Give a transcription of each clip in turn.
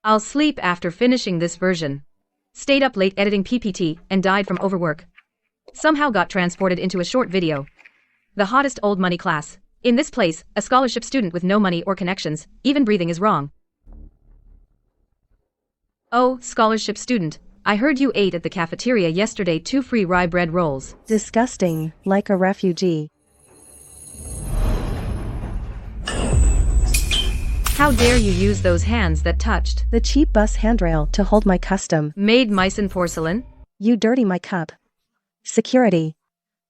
I'll sleep after finishing this version. Stayed up late editing PPT and died from overwork. Somehow got transported into a short video. The hottest old money class. In this place, a scholarship student with no money or connections, even breathing is wrong. Oh, scholarship student, I heard you ate at the cafeteria yesterday 2 free rye bread rolls. Disgusting, like a refugee. How dare you use those hands that touched The cheap bus handrail to hold my custom made Meissen porcelain? You dirty my cup. Security.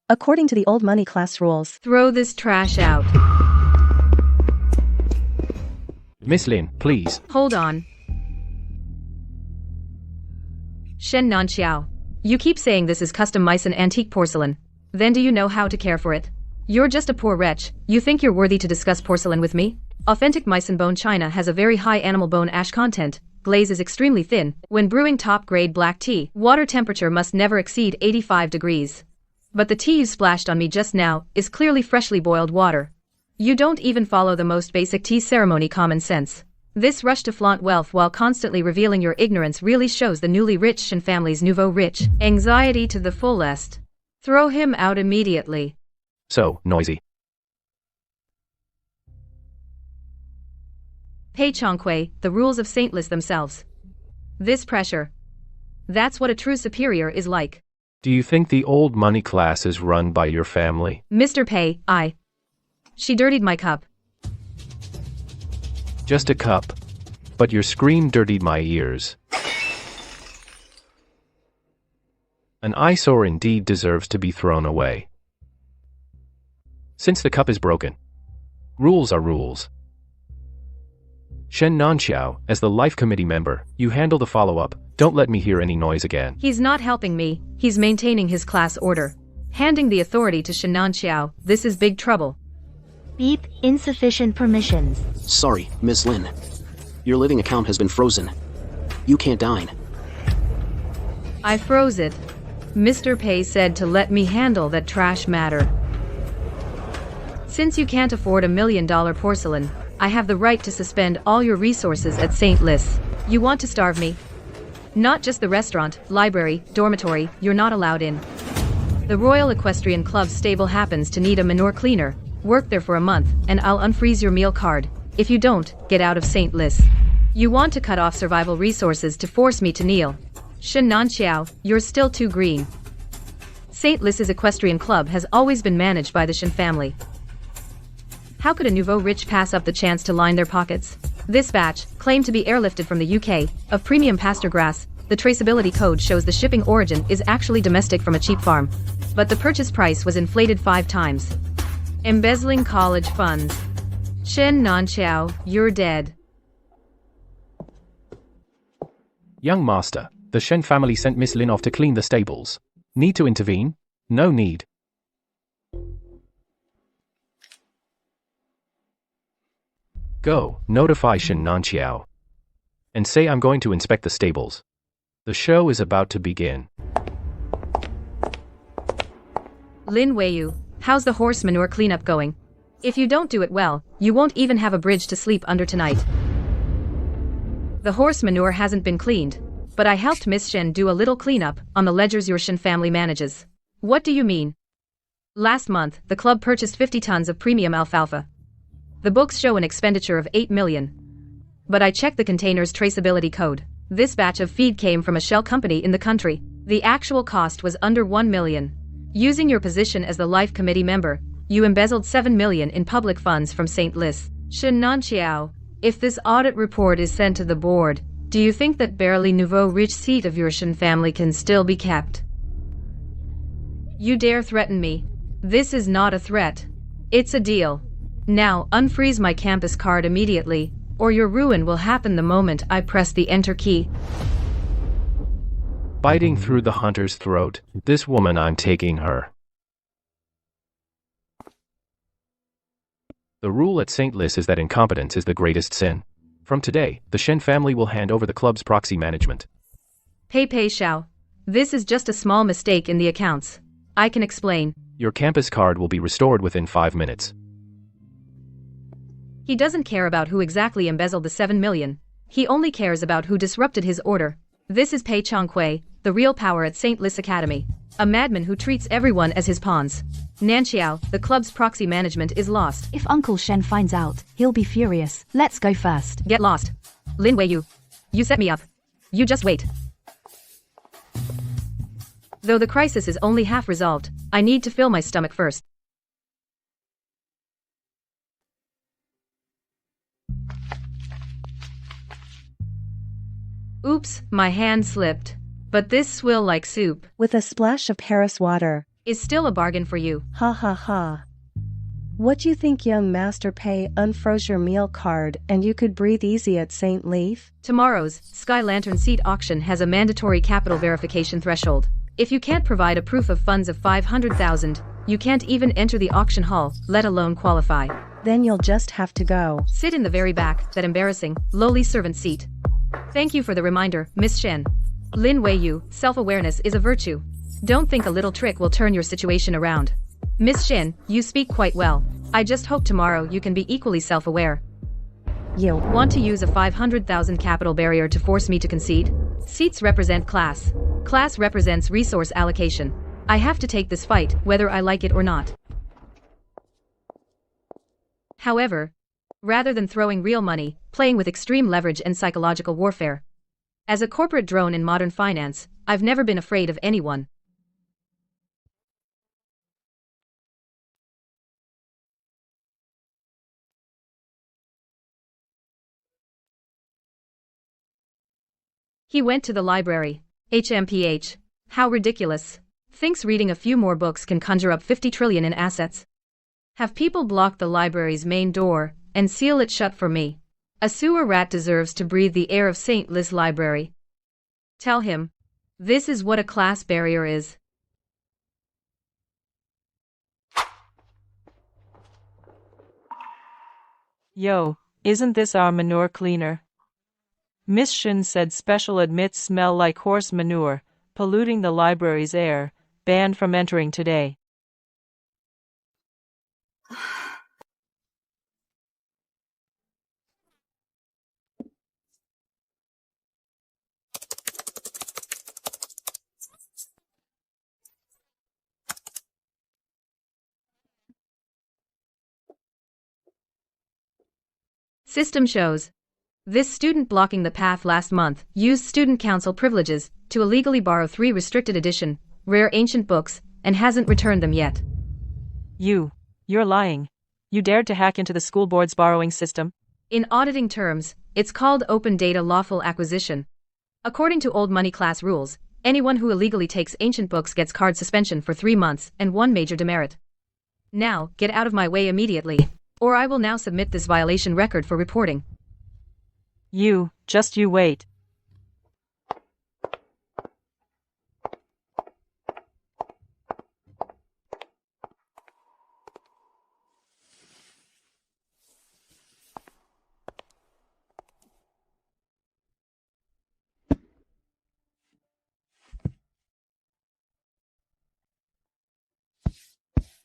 According to the old money class rules. Throw this trash out. Miss Lin, please. Hold on. Shen Nanqiao. You keep saying this is custom Meissen antique porcelain. Then do you know how to care for it? You're just a poor wretch. You think you're worthy to discuss porcelain with me? Authentic Meissen bone china has a very high animal bone ash content. Glaze is extremely thin. When brewing top-grade black tea, water temperature must never exceed 85 degrees. But the tea you splashed on me just now is clearly freshly boiled water. You don't even follow the most basic tea ceremony common sense. This rush to flaunt wealth while constantly revealing your ignorance really shows the newly rich Shen family's nouveau rich anxiety to the fullest. Throw him out immediately. So noisy. Pei Chongqui, the rules of saintless themselves. This pressure. That's what a true superior is like. Do you think the old money class is run by your family? Mr. Pei, She dirtied my cup. Just a cup. But your scream dirtied my ears. An eyesore indeed deserves to be thrown away. Since the cup is broken. Rules are rules. Shen Nanqiao, as the Life Committee member, you handle the follow-up. Don't let me hear any noise again. He's not helping me, he's maintaining his class order. Handing the authority to Shen Nanqiao, this is big trouble. Beep, insufficient permissions. Sorry, Miss Lin. Your living account has been frozen. You can't dine. I froze it. Mr. Pei said to let me handle that trash matter. Since you can't afford $1 million porcelain, I have the right to suspend all your resources at St. Lis. You want to starve me? Not just the restaurant, library, dormitory, you're not allowed in. The Royal Equestrian Club's stable happens to need a manure cleaner. Work there for a month, and I'll unfreeze your meal card. If you don't, get out of St. Lis. You want to cut off survival resources to force me to kneel. Shen Nanqiao, you're still too green. St. Lis's Equestrian Club has always been managed by the Shen family. How could a nouveau rich pass up the chance to line their pockets? This batch, claimed to be airlifted from the UK, of premium pasture grass, the traceability code shows the shipping origin is actually domestic from a cheap farm. But the purchase price was inflated 5 times. Embezzling college funds. Shen Nanqiao, you're dead. Young master, the Shen family sent Miss Lin off to clean the stables. Need to intervene? No need. Go, notify Shen Nanqiao. And say I'm going to inspect the stables. The show is about to begin. Lin Weiyu, how's the horse manure cleanup going? If you don't do it well, you won't even have a bridge to sleep under tonight. The horse manure hasn't been cleaned, but I helped Miss Shen do a little cleanup on the ledgers your Shen family manages. What do you mean? Last month, the club purchased 50 tons of premium alfalfa. The books show an expenditure of 8 million. But I checked the container's traceability code. This batch of feed came from a shell company in the country. The actual cost was under 1 million. Using your position as the Life Committee member, you embezzled 7 million in public funds from St. Lis. Shen Nanqiao, if this audit report is sent to the board, do you think that barely nouveau rich seat of your Shen family can still be kept? You dare threaten me? This is not a threat. It's a deal. Now, unfreeze my campus card immediately, or your ruin will happen the moment I press the enter key. Biting through the hunter's throat, this woman, I'm taking her. The rule at St. Lis is that incompetence is the greatest sin. From today, the Shen family will hand over the club's proxy management. Pei Xiao. This is just a small mistake in the accounts. I can explain. Your campus card will be restored within 5 minutes. He doesn't care about who exactly embezzled the 7 million. He only cares about who disrupted his order. This is Pei Chongqui, the real power at St. Lis Academy. A madman who treats everyone as his pawns. Nanqiao, the club's proxy management is lost. If Uncle Shen finds out, he'll be furious. Let's go first. Get lost. Lin Weiyu. You set me up. You just wait. Though the crisis is only half resolved, I need to fill my stomach first. Oops, my hand slipped. But this swill like soup With a splash of Paris water. is still a bargain for you. Ha ha ha. What you think, young Master Pei? Unfroze your meal card and you could breathe easy at St. Leaf? Tomorrow's Sky Lantern seat auction has a mandatory capital verification threshold. If you can't provide a proof of funds of 500,000, you can't even enter the auction hall, let alone qualify. Then you'll just have to go. Sit in the very back, that embarrassing, lowly servant seat. Thank you for the reminder, Miss Shen. Lin Weiyu, self-awareness is a virtue. Don't think a little trick will turn your situation around. Miss Shen, you speak quite well. I just hope tomorrow you can be equally self-aware. You Want to use a 500,000 capital barrier to force me to concede? Seats represent class. Class represents resource allocation. I have to take this fight, whether I like it or not. However, rather than throwing real money, playing with extreme leverage and psychological warfare. As a corporate drone in modern finance, I've never been afraid of anyone. He went to the library. HMPH. How ridiculous. Thinks reading a few more books can conjure up 50 trillion in assets. Have people block the library's main door and seal it shut for me. A sewer rat deserves to breathe the air of St. Lis Library. Tell him. This is what a class barrier is. Yo, isn't this our manure cleaner? Miss Shen said special admits smell like horse manure, polluting the library's air, banned from entering today. System shows. This student blocking the path last month used student council privileges to illegally borrow 3 restricted edition, rare ancient books, and hasn't returned them yet. You're lying. You dared to hack into the school board's borrowing system? In auditing terms, it's called open data lawful acquisition. According to old money class rules, anyone who illegally takes ancient books gets card suspension for 3 months and 1 major demerit. Now, get out of my way immediately, or I will now submit this violation record for reporting. You wait.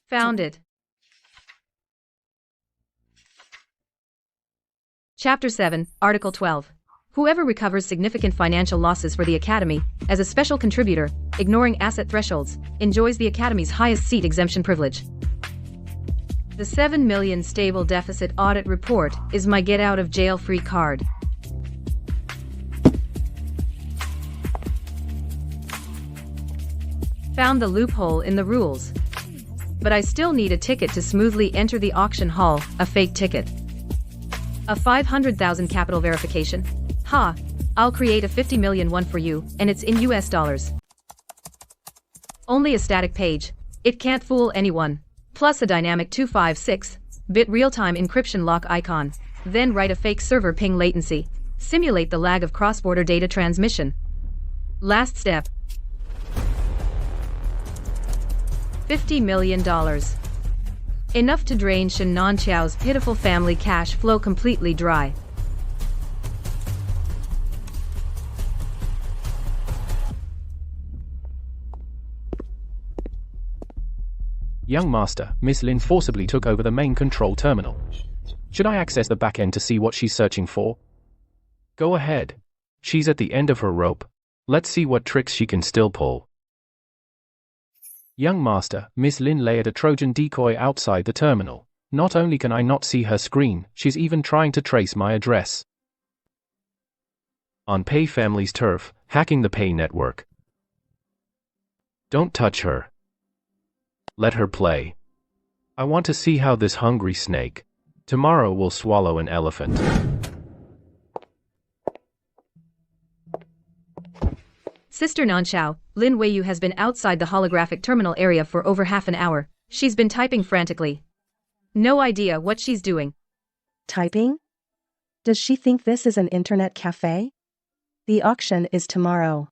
Found it. Chapter 7, Article 12. Whoever recovers significant financial losses for the Academy, as a special contributor, ignoring asset thresholds, enjoys the Academy's highest seat exemption privilege. The 7 million stable deficit audit report is my get-out-of-jail-free card. Found the loophole in the rules. But I still need a ticket to smoothly enter the auction hall, a fake ticket. A 500,000 capital verification? Ha! I'll create a 50 million one for you, and it's in US dollars. Only a static page. It can't fool anyone. Plus a dynamic 256-bit real-time encryption lock icon. Then write a fake server ping latency. Simulate the lag of cross-border data transmission. Last step. $50 million. Enough to drain Shen Nanqiao's pitiful family cash flow completely dry. Young Master, Miss Lin forcibly took over the main control terminal. Should I access the back end to see what she's searching for? Go ahead. She's at the end of her rope. Let's see what tricks she can still pull. Young master, Miss Lin lay at a Trojan decoy outside the terminal. Not only can I not see her screen, she's even trying to trace my address. On Pay Family's turf, hacking the Pay network. Don't touch her. Let her play. I want to see how this hungry snake tomorrow will swallow an elephant. Sister Nanqiao, Lin Weiyu has been outside the holographic terminal area for over half an hour. She's been typing frantically. No idea what she's doing. Typing? Does she think this is an internet cafe? The auction is tomorrow.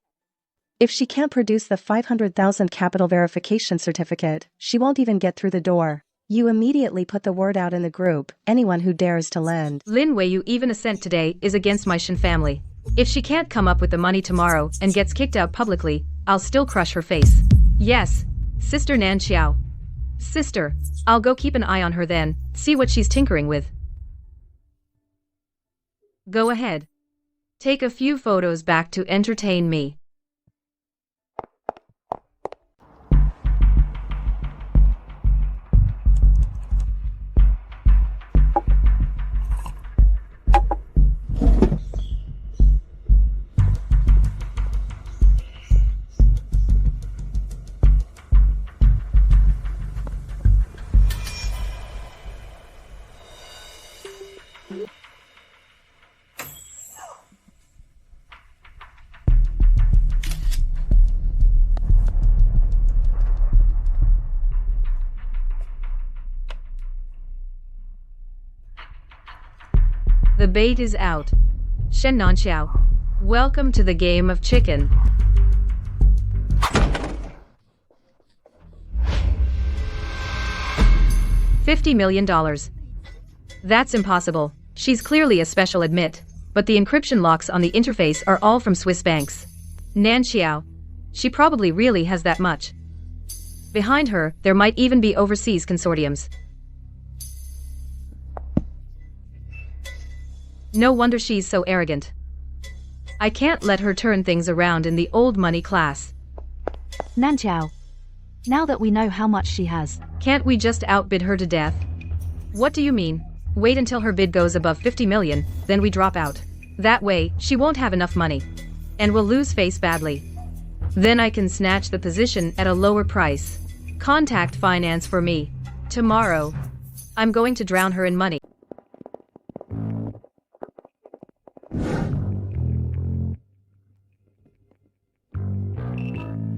If she can't produce the 500,000 capital verification certificate, she won't even get through the door. You immediately put the word out in the group, anyone who dares to lend. Lin Weiyu, even a cent today is against my Shen family. If she can't come up with the money tomorrow and gets kicked out publicly, I'll still crush her face. Yes, Sister Nanqiao. Sister, I'll go keep an eye on her then, see what she's tinkering with. Go ahead. Take a few photos back to entertain me. The bait is out. Shen Nanqiao, welcome to the game of chicken. $50 million. That's impossible. She's clearly a special admit, but the encryption locks on the interface are all from Swiss banks. Nanqiao, she probably really has that much. Behind her, there might even be overseas consortiums. No wonder she's so arrogant. I can't let her turn things around in the old money class. Nanqiao. Now that we know how much she has, Can't we just outbid her to death? What do you mean? Wait until her bid goes above 50 million, then we drop out. That way, she won't have enough money. And will lose face badly. Then I can snatch the position at a lower price. Contact finance for me. Tomorrow. I'm going to drown her in money.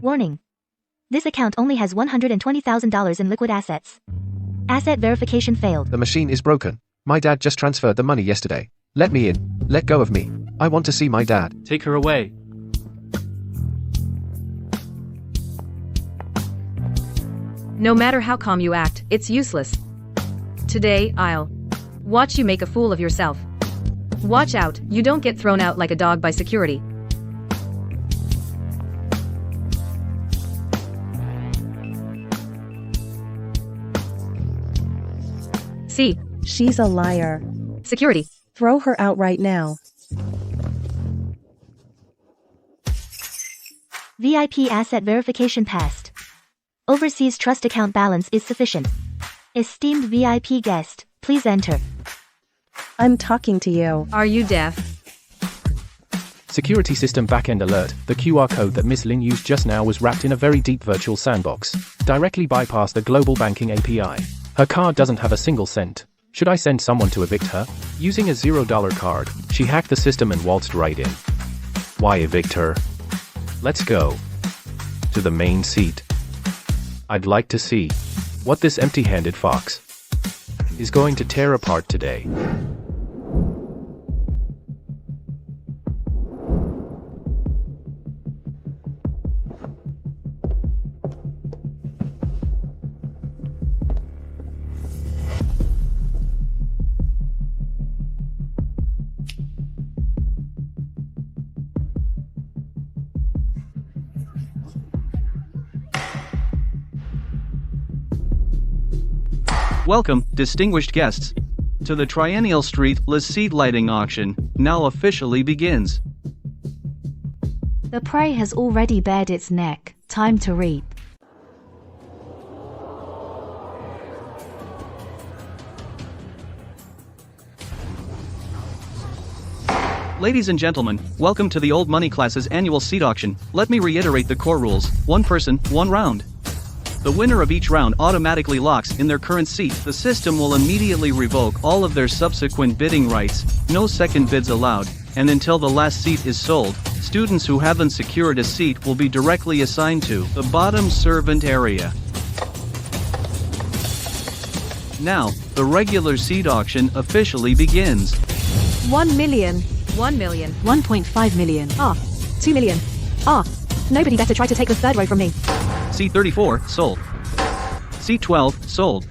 Warning. This account only has $120,000 in liquid assets. Asset verification failed. The machine is broken. My dad just transferred the money yesterday. Let me in. Let go of me. I want to see my dad. Take her away. No matter how calm you act, it's useless. Today, I'll watch you make a fool of yourself. Watch out, you don't get thrown out like a dog by security. See, She's a liar. security. Throw her out right now. VIP asset verification passed. Overseas trust account balance is sufficient. Esteemed VIP guest, please enter. I'm talking to you. Are you deaf? Security system backend alert. The QR code that Miss Lin used just now was wrapped in a very deep virtual sandbox. Directly bypassed the global banking API. Her card doesn't have a single cent. Should I send someone to evict her? Using a $0 card, she hacked the system and waltzed right in. Why evict her? Let's go to the main seat. I'd like to see what this empty-handed fox is going to tear apart today. Welcome, distinguished guests. to the Triennial Street Les Seat Lighting Auction now officially begins. The prey has already bared its neck. Time to reap. Ladies and gentlemen, welcome to the Old Money Class's annual seat auction. Let me reiterate the core rules: 1 person, 1 round. The winner of each round automatically locks in their current seat. The system will immediately revoke all of their subsequent bidding rights, no second bids allowed, and until the last seat is sold, students who haven't secured a seat will be directly assigned to the bottom servant area. Now, the regular seat auction officially begins. 1 million. 1 million. 1.5 million. 2 million. Nobody better try to take the third row from me. Seat 34, sold. Seat 12, sold.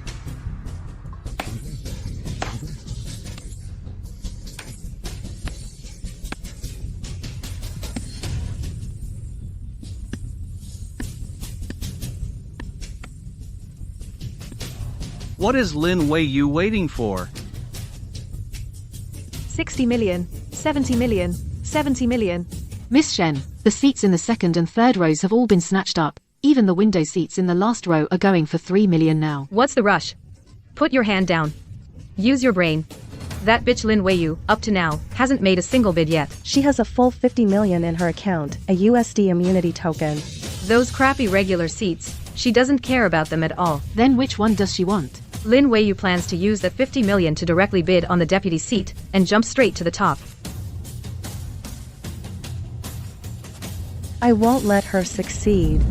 What is Lin Weiyu waiting for? 60 million. 70 million. 70 million. Miss Shen, the seats in the second and third rows have all been snatched up. Even the window seats in the last row are going for 3 million now. What's the rush? Put your hand down. Use your brain. That bitch Lin Weiyu, up to now, hasn't made a single bid yet. She has a full 50 million in her account, a USD immunity token. Those crappy regular seats, she doesn't care about them at all. Then which one does she want? Lin Weiyu plans to use that 50 million to directly bid on the deputy seat, and jump straight to the top. I won't let her succeed.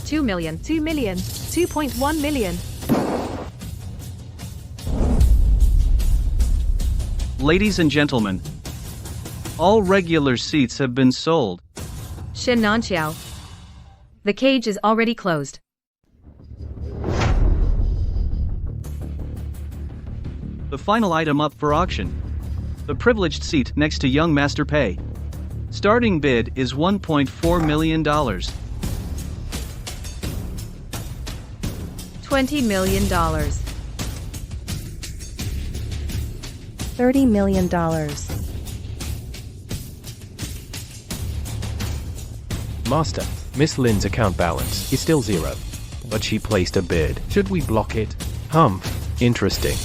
2 million. 2 million. 2.1 million. Ladies and gentlemen, all regular seats have been sold. Shen Nanqiao. The cage is already closed. The final item up for auction. The privileged seat next to young Master Pei. Starting bid is $1.4 million. $20 million. $30 million. Master, Miss Lin's account balance is still 0. But she placed a bid. Should we block it? Interesting.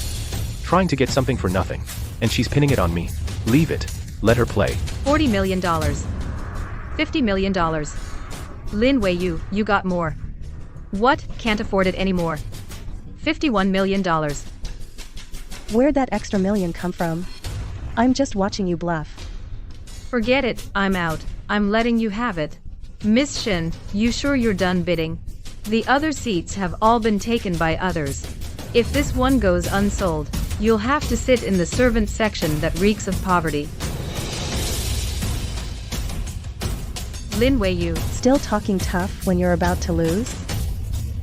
Trying to get something for nothing. And she's pinning it on me. Leave it. Let her play. $40 million. $50 million. Lin Weiyu, you got more. What? Can't afford it anymore. $51 million. Where'd that extra million come from? I'm just watching you bluff. Forget it, I'm out. I'm letting you have it. Miss Shen, you sure you're done bidding? The other seats have all been taken by others. If this one goes unsold, you'll have to sit in the servant section that reeks of poverty. Lin Weiyu. Still talking tough when you're about to lose?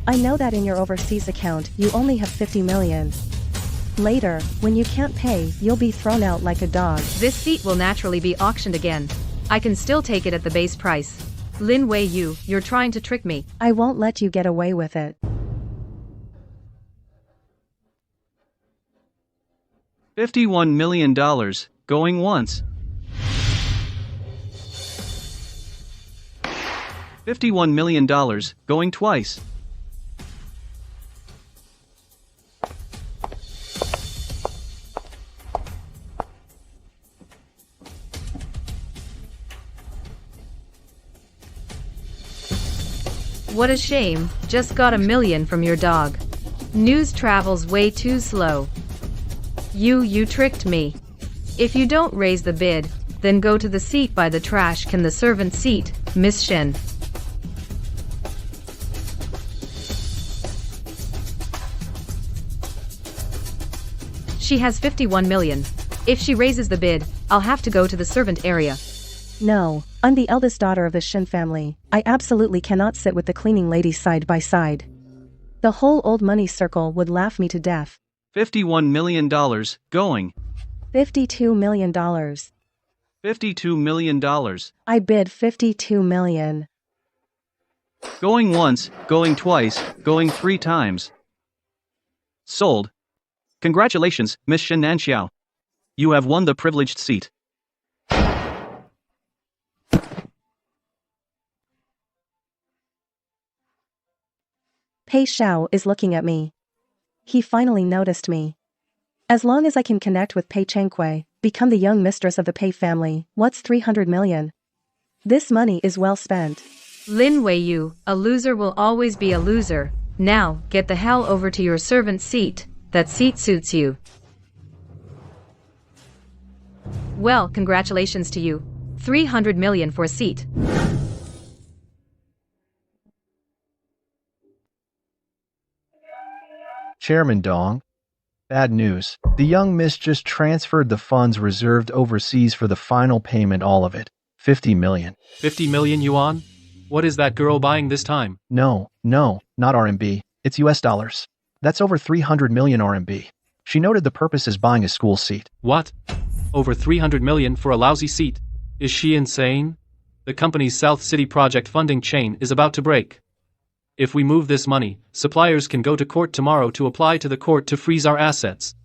I know that in your overseas account, you only have 50 million. Later, when you can't pay, you'll be thrown out like a dog. This seat will naturally be auctioned again. I can still take it at the base price. Lin Weiyu, you're trying to trick me. I won't let you get away with it. $51 million, going once. $51 million, going twice. What a shame, just got $1 million from your dog. News travels way too slow. You tricked me. If you don't raise the bid, then go to the seat by the trash can, the servant seat, Miss Shen. She has 51 million. If she raises the bid, I'll have to go to the servant area. No, I'm the eldest daughter of the Shen family. I absolutely cannot sit with the cleaning lady side by side. The whole old money circle would laugh me to death. $51 million, going. $52 million. $52 million. I bid 52 million. Going once, going twice, going 3 times. Sold. Congratulations, Miss Shen Nanqiao. You have won the privileged seat. Pei Xiao is looking at me. He finally noticed me. As long as I can connect with Pei Changqui, become the young mistress of the Pei family, what's 300 million? This money is well spent. Lin Weiyu, a loser will always be a loser. Now, get the hell over to your servant's seat. That seat suits you. Well, congratulations to you. 300 million for a seat. Chairman Dong. Bad news. The young miss just transferred the funds reserved overseas for the final payment, all of it. 50 million. 50 million yuan? What is that girl buying this time? No, not RMB. It's US dollars. That's over 300 million RMB. She noted the purpose is buying a school seat. What? Over 300 million for a lousy seat? Is she insane? The company's South City project funding chain is about to break. If we move this money, suppliers can go to court tomorrow to apply to the court to freeze our assets.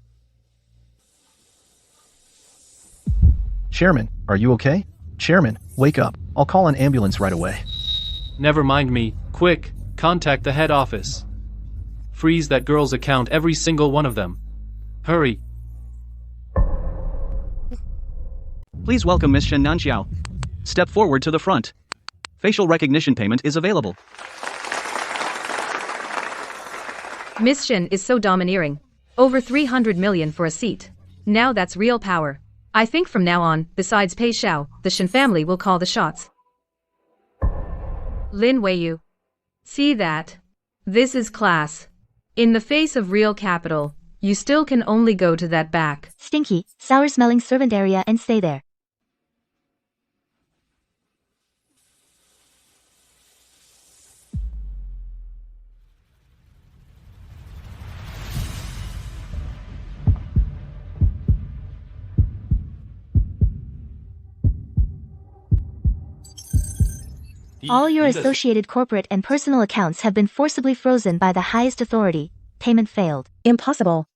Chairman, are you okay? Chairman, wake up. I'll call an ambulance right away. Never mind me. Quick, contact the head office. Freeze that girl's account, every single one of them. Hurry. Please welcome Miss Shen Nanqiao. Step forward to the front. Facial recognition payment is available. Miss Shen is so domineering. Over 300 million for a seat. Now that's real power. I think from now on, besides Pei Xiao, the Shen family will call the shots. Lin Weiyu. See that? This is class. In the face of real capital, you still can only go to that back. Stinky, sour-smelling servant area and stay there. All your associated corporate and personal accounts have been forcibly frozen by the highest authority. Payment failed. Impossible.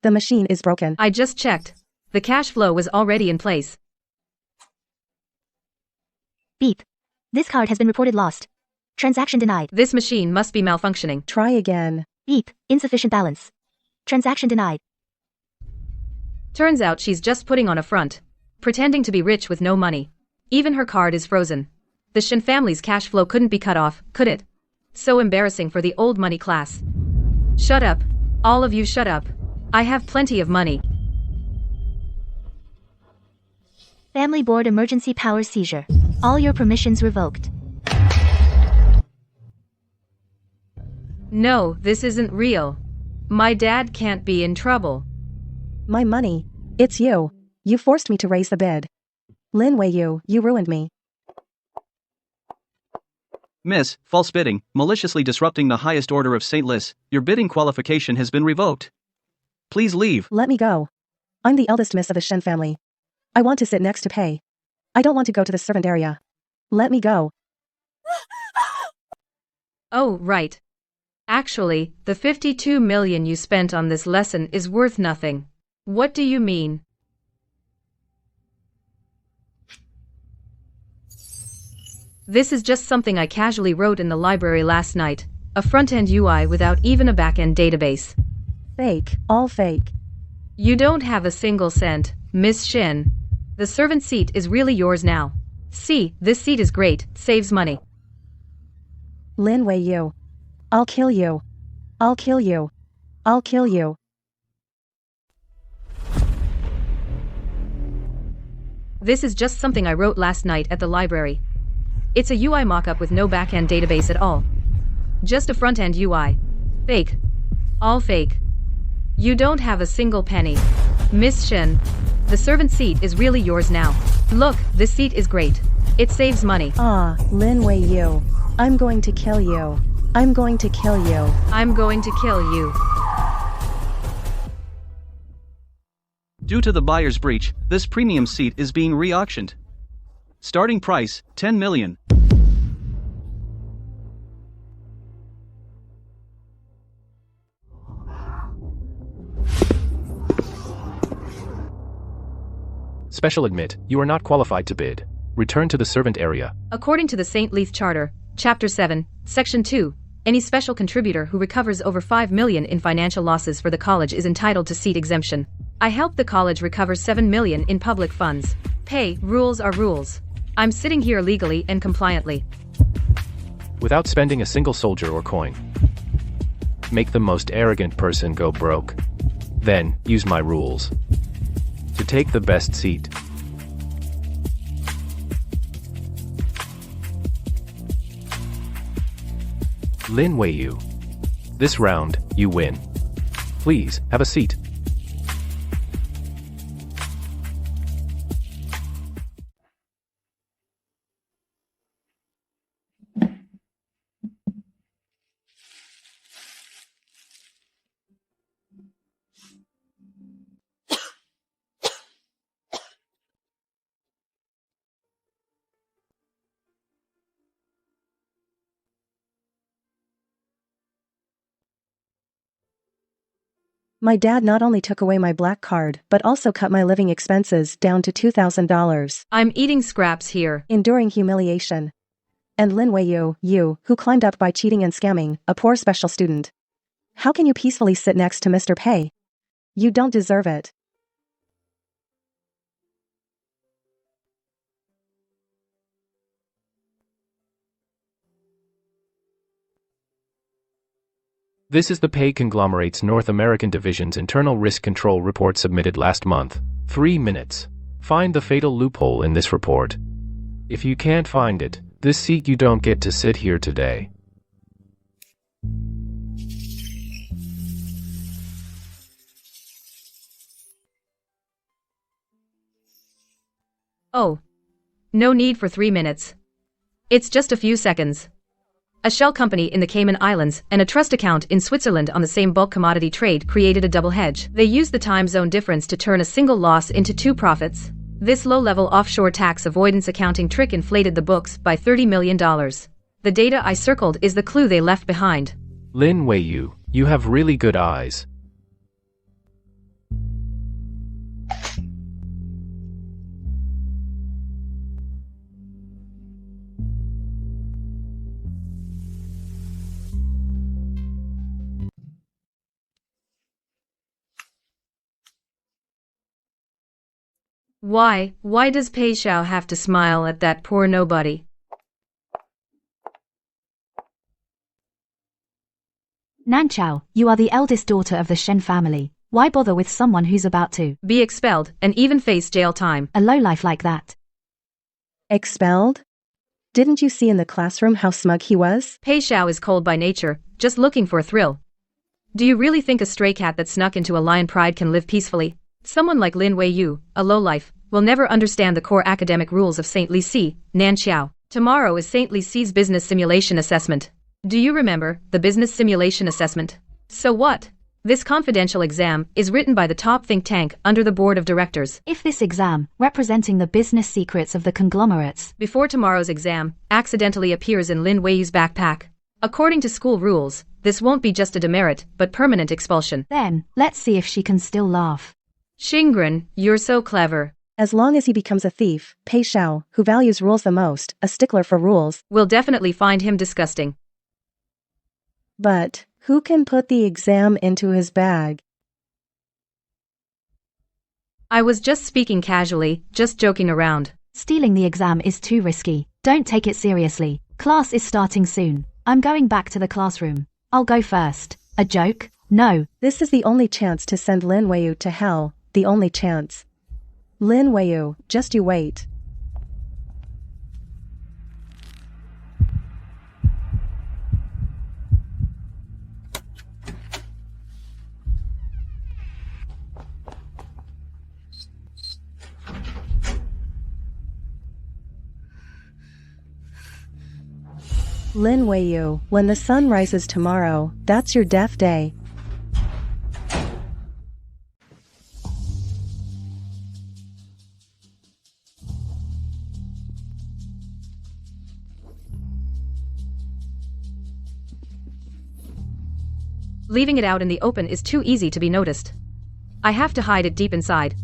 The machine is broken. I just checked. The cash flow was already in place. Beep. This card has been reported lost. Transaction denied. This machine must be malfunctioning. Try again. Beep. Insufficient balance. Transaction denied. Turns out she's just putting on a front. Pretending to be rich with no money. Even her card is frozen. The Shen family's cash flow couldn't be cut off, could it? So embarrassing for the old money class. Shut up. All of you shut up. I have plenty of money. Family board emergency power seizure. All your permissions revoked. No, this isn't real. My dad can't be in trouble. My money. It's you. You forced me to raise the bid. Lin Weiyu, you ruined me. Miss, false bidding, maliciously disrupting the highest order of St. Lis, your bidding qualification has been revoked. Please leave. Let me go. I'm the eldest miss of the Shen family. I want to sit next to Pei. I don't want to go to the servant area. Let me go. Oh, right. Actually, the 52 million you spent on this lesson is worth nothing. What do you mean? This is just something I casually wrote in the library last night. A front-end UI without even a back-end database. Fake. All fake. You don't have a single cent, Miss Shen. The servant seat is really yours now. See, this seat is great, saves money. Lin Weiyu. I'll kill you. I'll kill you. I'll kill you. This is just something I wrote last night at the library. It's a UI mockup with no back-end database at all. Just a front-end UI. Fake. All fake. You don't have a single penny. Miss Shen, the servant seat is really yours now. Look, this seat is great. It saves money. Ah, Lin Weiyu. I'm going to kill you. I'm going to kill you. I'm going to kill you. Due to the buyer's breach, this premium seat is being re-auctioned. Starting price, 10 million. Special admit, you are not qualified to bid. Return to the servant area. According to the St. Leith Charter, Chapter 7, Section 2, any special contributor who recovers over 5 million in financial losses for the college is entitled to seat exemption. I helped the college recover 7 million in public funds. Pay, rules are rules. I'm sitting here legally and compliantly. Without spending a single soldier or coin. Make the most arrogant person go broke. Then, use my rules. To take the best seat. Lin Weiyu. This round, you win. Please, have a seat. My dad not only took away my black card, but also cut my living expenses down to $2,000. I'm eating scraps here. Enduring humiliation. And Lin Weiyu, you, who climbed up by cheating and scamming, a poor special student. How can you peacefully sit next to Mr. Pei? You don't deserve it. This is the Pei Conglomerate's North American Division's Internal Risk Control Report submitted last month. 3 minutes. Find the fatal loophole in this report. If you can't find it, this seat you don't get to sit here today. Oh. No need for 3 minutes. It's just a few seconds. A shell company in the Cayman Islands and a trust account in Switzerland on the same bulk commodity trade created a double hedge. They used the time zone difference to turn a single loss into 2 profits. This low-level offshore tax avoidance accounting trick inflated the books by $30 million. The data I circled is the clue they left behind. Lin Weiyu, you have really good eyes. Why does Pei Xiao have to smile at that poor nobody? Nanqiao, you are the eldest daughter of the Shen family. Why bother with someone who's about to be expelled and even face jail time? A lowlife like that. Expelled? Didn't you see in the classroom how smug he was? Pei Xiao is cold by nature, just looking for a thrill. Do you really think a stray cat that snuck into a lion pride can live peacefully? Someone like Lin Weiyu, a lowlife, will never understand the core academic rules of St. Shen Nanqiao. Tomorrow is St. Shen's business simulation assessment. Do you remember the business simulation assessment? So what? This confidential exam is written by the top think tank under the board of directors. If this exam, representing the business secrets of the conglomerates, before tomorrow's exam, accidentally appears in Lin Weiyu's backpack, according to school rules, this won't be just a demerit, but permanent expulsion. Then, let's see if she can still laugh. Xingren, you're so clever. As long as he becomes a thief, Pei Xiao, who values rules the most, a stickler for rules, will definitely find him disgusting. But, who can put the exam into his bag? I was just speaking casually, just joking around. Stealing the exam is too risky. Don't take it seriously. Class is starting soon. I'm going back to the classroom. I'll go first. A joke? No. This is the only chance to send Lin Weiyu to hell. The only chance. Lin Weiyu, just you wait. Lin Weiyu, when the sun rises tomorrow, that's your death day. Leaving it out in the open is too easy to be noticed. I have to hide it deep inside.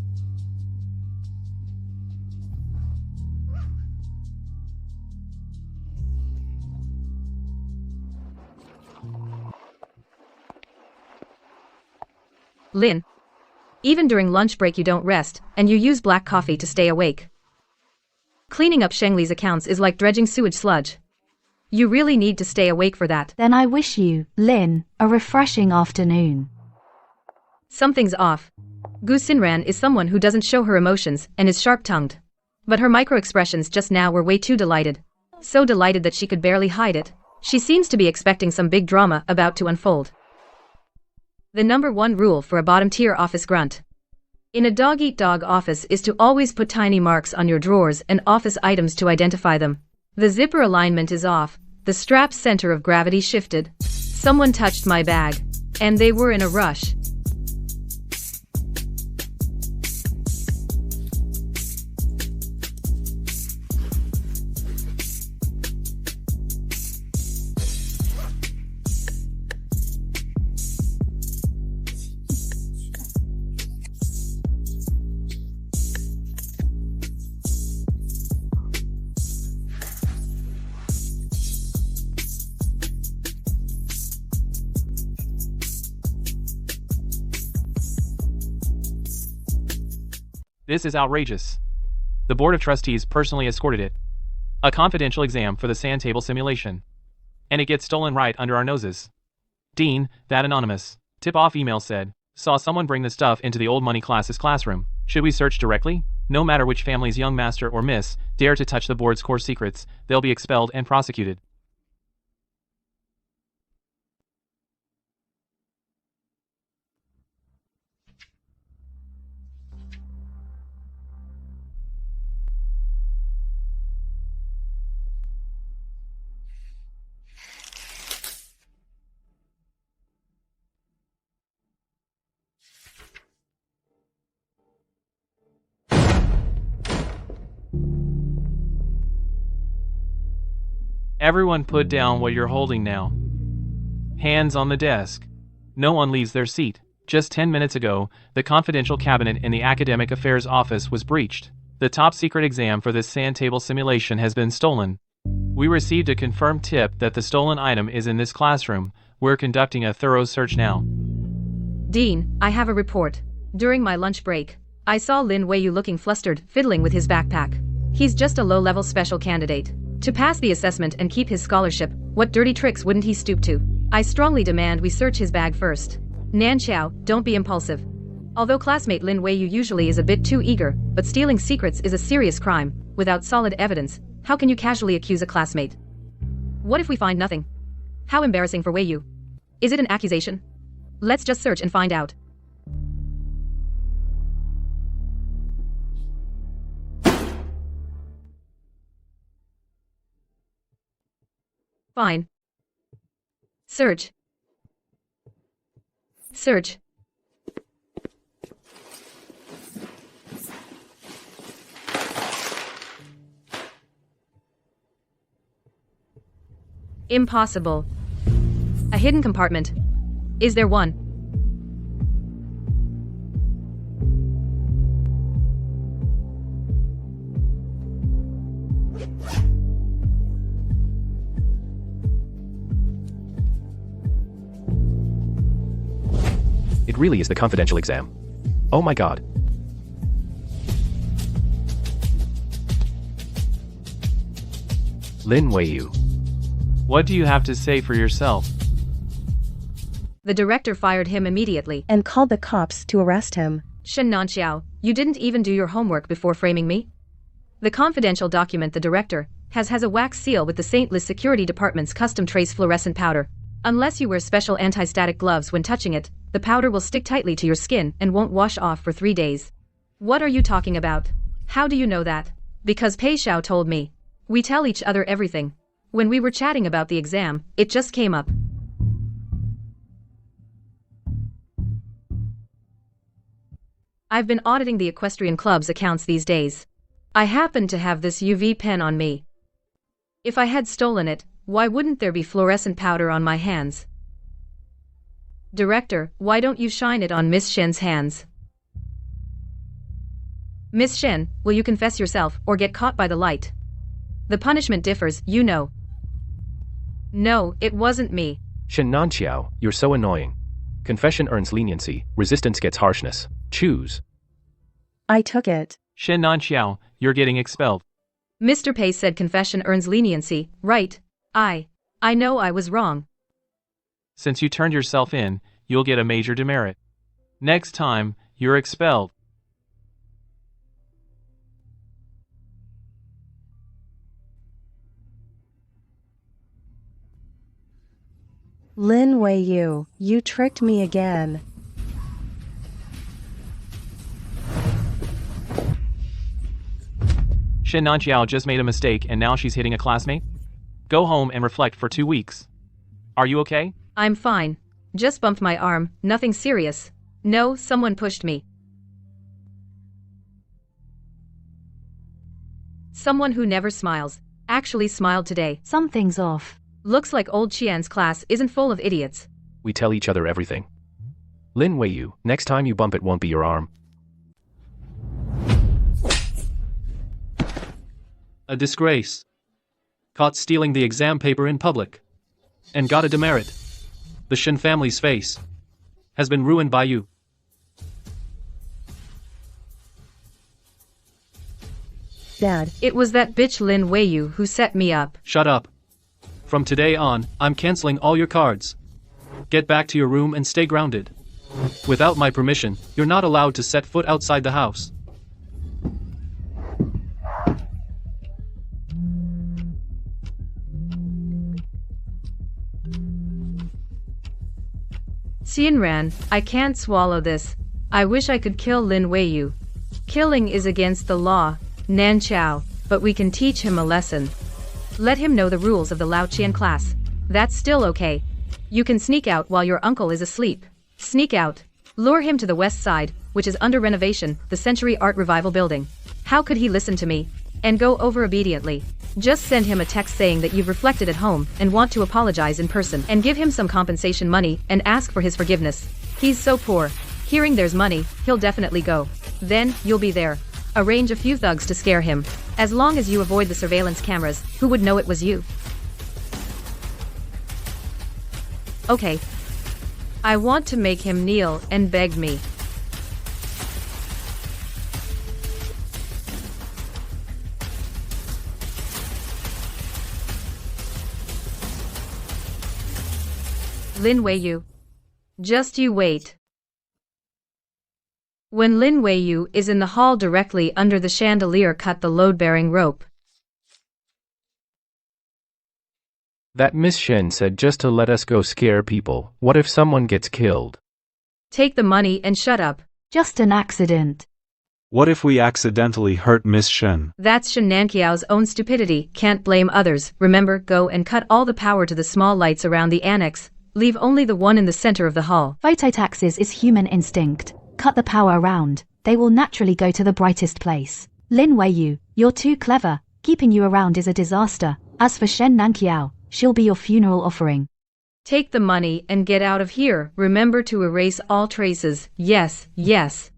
Lin. Even during lunch break you don't rest, and you use black coffee to stay awake. Cleaning up Shengli's accounts is like dredging sewage sludge. You really need to stay awake for that. Then I wish you, Lin, a refreshing afternoon. Something's off. Gu Xinran is someone who doesn't show her emotions and is sharp-tongued. But her micro-expressions just now were way too delighted. So delighted that she could barely hide it. She seems to be expecting some big drama about to unfold. The #1 rule for a bottom-tier office grunt in a dog-eat-dog office is to always put tiny marks on your drawers and office items to identify them. The zipper alignment is off, the strap's center of gravity shifted, someone touched my bag, and they were in a rush. This is outrageous. The Board of Trustees personally escorted it. A confidential exam for the sand table simulation. And it gets stolen right under our noses. Dean, that anonymous tip-off email said, saw someone bring the stuff into the old money classes classroom. Should we search directly? No matter which family's young master or miss dare to touch the board's core secrets, they'll be expelled and prosecuted. Everyone put down what you're holding now. Hands on the desk. No one leaves their seat. Just 10 minutes ago, the confidential cabinet in the Academic Affairs Office was breached. The top secret exam for this sand table simulation has been stolen. We received a confirmed tip that the stolen item is in this classroom. We're conducting a thorough search now. Dean, I have a report. During my lunch break, I saw Lin Weiyu looking flustered, fiddling with his backpack. He's just a low-level special candidate. To pass the assessment and keep his scholarship, what dirty tricks wouldn't he stoop to? I strongly demand we search his bag first. Nanqiao, don't be impulsive. Although classmate Lin Weiyu usually is a bit too eager, but stealing secrets is a serious crime. Without solid evidence, how can you casually accuse a classmate? What if we find nothing? How embarrassing for Weiyu. Is it an accusation? Let's just search and find out. Fine. Search. Search. Impossible. A hidden compartment. Is there one? It really is the confidential exam. Oh my god. Lin Weiyu. What do you have to say for yourself? The director fired him immediately and called the cops to arrest him. Shen Nanqiao, you didn't even do your homework before framing me? The confidential document the director has a wax seal with the St. Louis Security Department's custom trace fluorescent powder. Unless you wear special anti-static gloves when touching it, the powder will stick tightly to your skin and won't wash off for 3 days. What are you talking about? How do you know that? Because Pei Xiao told me. We tell each other everything. When we were chatting about the exam, it just came up. I've been auditing the Equestrian Club's accounts these days. I happen to have this UV pen on me. If I had stolen it, why wouldn't there be fluorescent powder on my hands? Director, why don't you shine it on Miss Shen's hands? Miss Shen, will you confess yourself or get caught by the light? The punishment differs, you know. No, it wasn't me. Shen Nanqiao, you're so annoying. Confession earns leniency, resistance gets harshness. Choose. I took it. Shen Nanqiao, you're getting expelled. Mr. Pei said confession earns leniency, right? I know I was wrong. Since you turned yourself in, you'll get a major demerit. Next time, you're expelled. Lin Weiyu, you tricked me again. Shen Nanqiao just made a mistake and now she's hitting a classmate? Go home and reflect for 2 weeks. Are you okay? I'm fine. Just bumped my arm, nothing serious. No, someone pushed me. Someone who never smiles. Actually smiled today. Something's off. Looks like old Qian's class isn't full of idiots. We tell each other everything. Lin Weiyu, next time you bump it won't be your arm. A disgrace. Caught stealing the exam paper in public. And got a demerit. The Shen family's face has been ruined by you. Dad. It was that bitch Lin Weiyu who set me up. Shut up. From today on, I'm canceling all your cards. Get back to your room and stay grounded. Without my permission, you're not allowed to set foot outside the house. Xianran, I can't swallow this. I wish I could kill Lin Weiyu. Killing is against the law, Nanqiao, but we can teach him a lesson. Let him know the rules of the Lao Qian class. That's still okay. You can sneak out while your uncle is asleep. Sneak out. Lure him to the west side, which is under renovation, the Century Art Revival building. How could he listen to me? And go over obediently. Just send him a text saying that you've reflected at home and want to apologize in person, and give him some compensation money and ask for his forgiveness. He's so poor. Hearing there's money, he'll definitely go. Then, you'll be there. Arrange a few thugs to scare him. As long as you avoid the surveillance cameras, who would know it was you? Okay. I want to make him kneel and beg me. Lin Weiyu. Just you wait. When Lin Weiyu is in the hall directly under the chandelier, cut the load-bearing rope. That Miss Shen said just to let us go scare people. What if someone gets killed? Take the money and shut up. Just an accident. What if we accidentally hurt Miss Shen? That's Shen Nanqiao's own stupidity, can't blame others. Remember, go and cut all the power to the small lights around the annex. Leave only the one in the center of the hall. Phototaxis is human instinct. Cut the power around. They will naturally go to the brightest place. Lin Weiyu, you're too clever. Keeping you around is a disaster. As for Shen Nanqiao, she'll be your funeral offering. Take the money and get out of here. Remember to erase all traces. Yes, yes.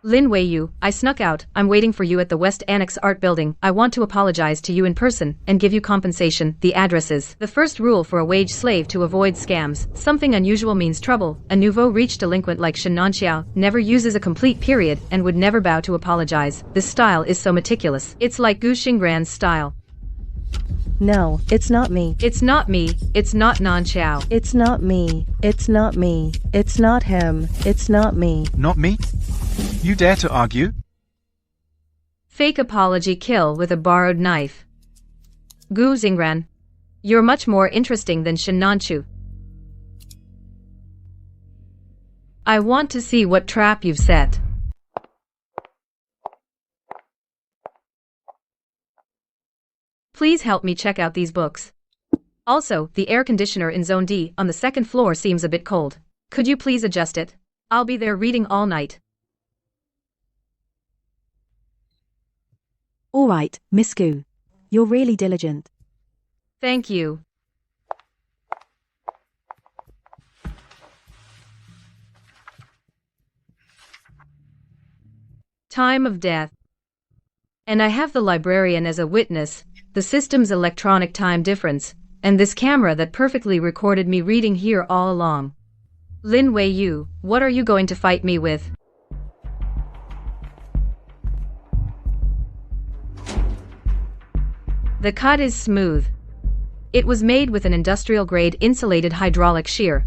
Lin Weiyu, I snuck out. I'm waiting for you at the West Annex Art Building. I want to apologize to you in person and give you compensation. The address is the first rule for a wage slave to avoid scams. Something unusual means trouble. A nouveau riche delinquent like Shen Nanqiao never uses a complete period and would never bow to apologize. This style is so meticulous. It's like Gu Xingran's style. No, it's not me. It's not me. It's not Nanqiao. It's not me. It's not me. It's not him. It's not me. Not me? You dare to argue? Fake apology kill with a borrowed knife. Gu Xingran. You're much more interesting than Shen Nanqiao. I want to see what trap you've set. Please help me check out these books. Also, the air conditioner in Zone D on the second floor seems a bit cold. Could you please adjust it? I'll be there reading all night. All right, Miss Gu. You're really diligent. Thank you. Time of death. And I have the librarian as a witness, the system's electronic time difference, and this camera that perfectly recorded me reading here all along. Lin Weiyu, what are you going to fight me with? The cut is smooth. It was made with an industrial-grade insulated hydraulic shear.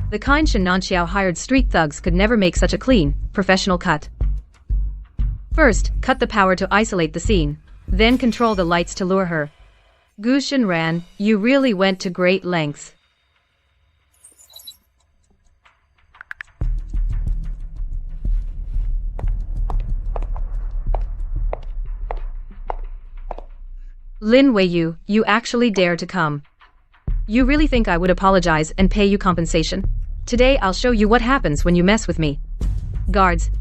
The kind Shen Nanqiao hired street thugs could never make such a clean, professional cut. First, cut the power to isolate the scene. Then control the lights to lure her. Gu Shenran, you really went to great lengths. Lin Weiyu, you actually dare to come. You really think I would apologize and pay you compensation? Today I'll show you what happens when you mess with me. Guards.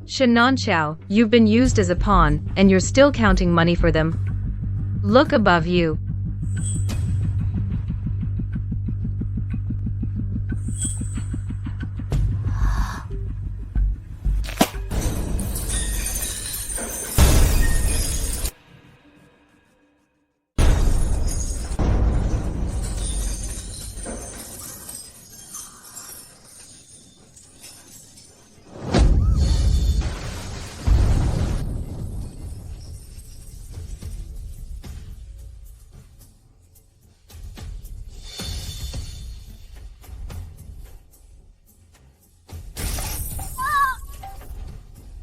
Shen Nanqiao, you've been used as a pawn, and you're still counting money for them. Look above you.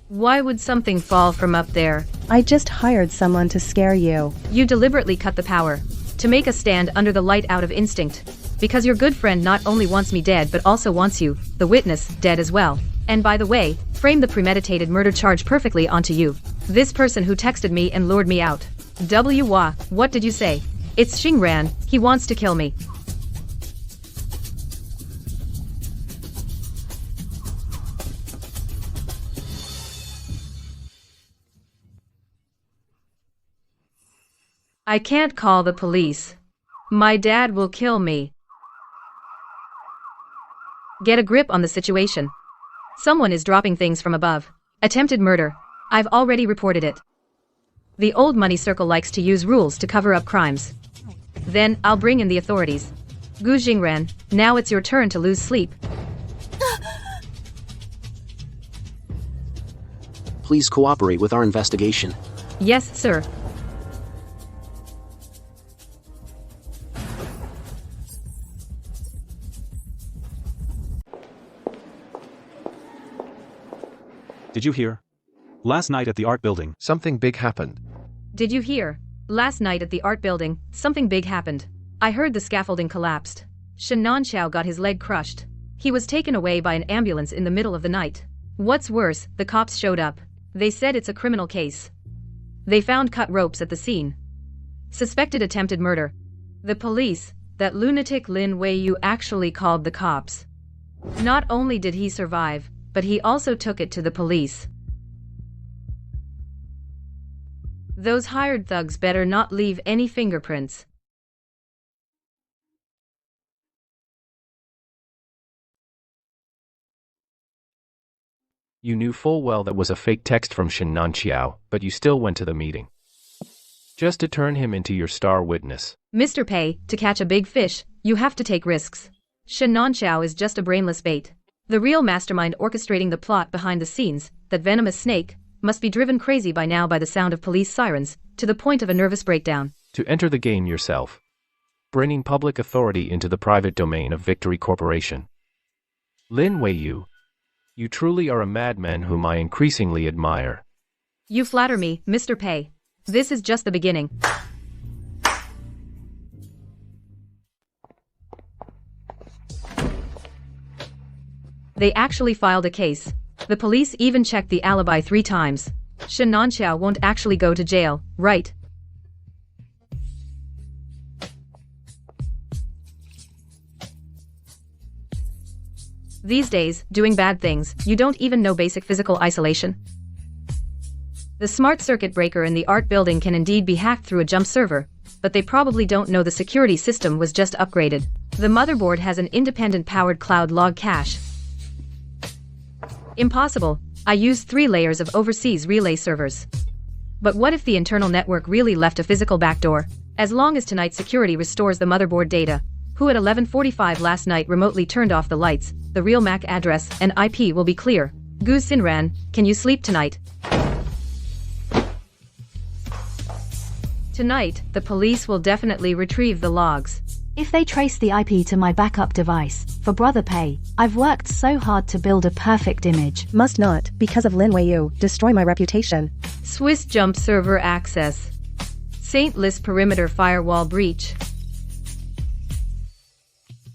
Why would something fall from up there? I just hired someone to scare you. You deliberately cut the power. To make us stand under the light out of instinct. Because your good friend not only wants me dead but also wants you, the witness, dead as well. And by the way, frame the premeditated murder charge perfectly onto you. This person who texted me and lured me out. What did you say? It's Xingran, he wants to kill me. I can't call the police. My dad will kill me. Get a grip on the situation. Someone is dropping things from above. Attempted murder. I've already reported it. The old money circle likes to use rules to cover up crimes. Then, I'll bring in the authorities. Gu Jingran, now it's your turn to lose sleep. Please cooperate with our investigation. Yes, sir. Did you hear? Last night at the art building, something big happened. Did you hear? Last night at the art building, something big happened. I heard the scaffolding collapsed. Shen Nanqiao got his leg crushed. He was taken away by an ambulance in the middle of the night. What's worse, the cops showed up. They said it's a criminal case. They found cut ropes at the scene. Suspected attempted murder. The police, that lunatic Lin Weiyu actually called the cops. Not only did he survive, but he also took it to the police. Those hired thugs better not leave any fingerprints. You knew full well that was a fake text from Shen Nanqiao, but you still went to the meeting. Just to turn him into your star witness. Mr. Pei, to catch a big fish, you have to take risks. Shen Nanqiao is just a brainless bait. The real mastermind orchestrating the plot behind the scenes, that venomous snake, must be driven crazy by now by the sound of police sirens, to the point of a nervous breakdown. To enter the game yourself. Bringing public authority into the private domain of Victory Corporation. Lin Weiyu, you truly are a madman whom I increasingly admire. You flatter me, Mr. Pei. This is just the beginning. They actually filed a case. The police even checked the alibi 3 times. Shen Nanqiao won't actually go to jail, right? These days, doing bad things, you don't even know basic physical isolation. The smart circuit breaker in the art building can indeed be hacked through a jump server, but they probably don't know the security system was just upgraded. The motherboard has an independent powered cloud log cache. Impossible. I used 3 layers of overseas relay servers. But what if the internal network really left a physical backdoor? As long as tonight's security restores the motherboard data, who at 11:45 last night remotely turned off the lights, the real MAC address and IP will be clear. Gu Xinran, can you sleep tonight? Tonight, the police will definitely retrieve the logs. If they trace the IP to my backup device, for brother pay, I've worked so hard to build a perfect image. Must not, because of Lin Weiyu, destroy my reputation. Swiss jump server access. St. Lis perimeter firewall breach.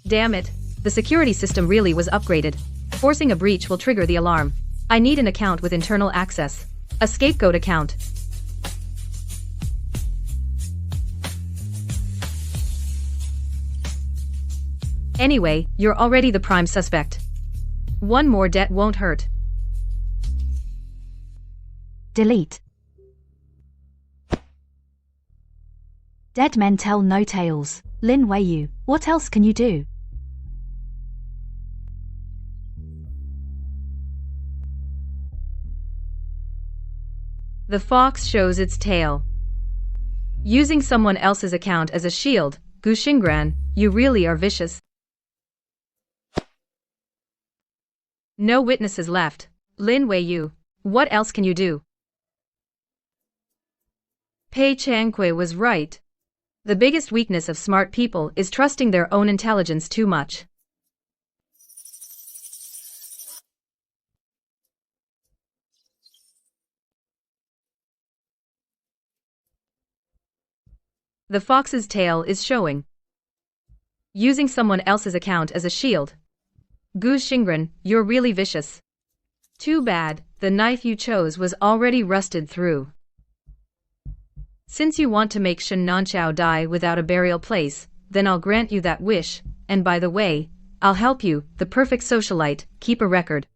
Damn it, the security system really was upgraded. Forcing a breach will trigger the alarm. I need an account with internal access. A scapegoat account. Anyway, you're already the prime suspect. One more debt won't hurt. Delete. Dead men tell no tales. Lin Weiyu, what else can you do? The fox shows its tail. Using someone else's account as a shield, Gu Xingran, you really are vicious. No witnesses left. Lin Weiyu, what else can you do? Pei Changque was right. The biggest weakness of smart people is trusting their own intelligence too much. The fox's tail is showing. Using someone else's account as a shield. Gu Xingran, you're really vicious. Too bad, the knife you chose was already rusted through. Since you want to make Shen Nanqiao die without a burial place, then I'll grant you that wish, and by the way, I'll help you, the perfect socialite, keep a record.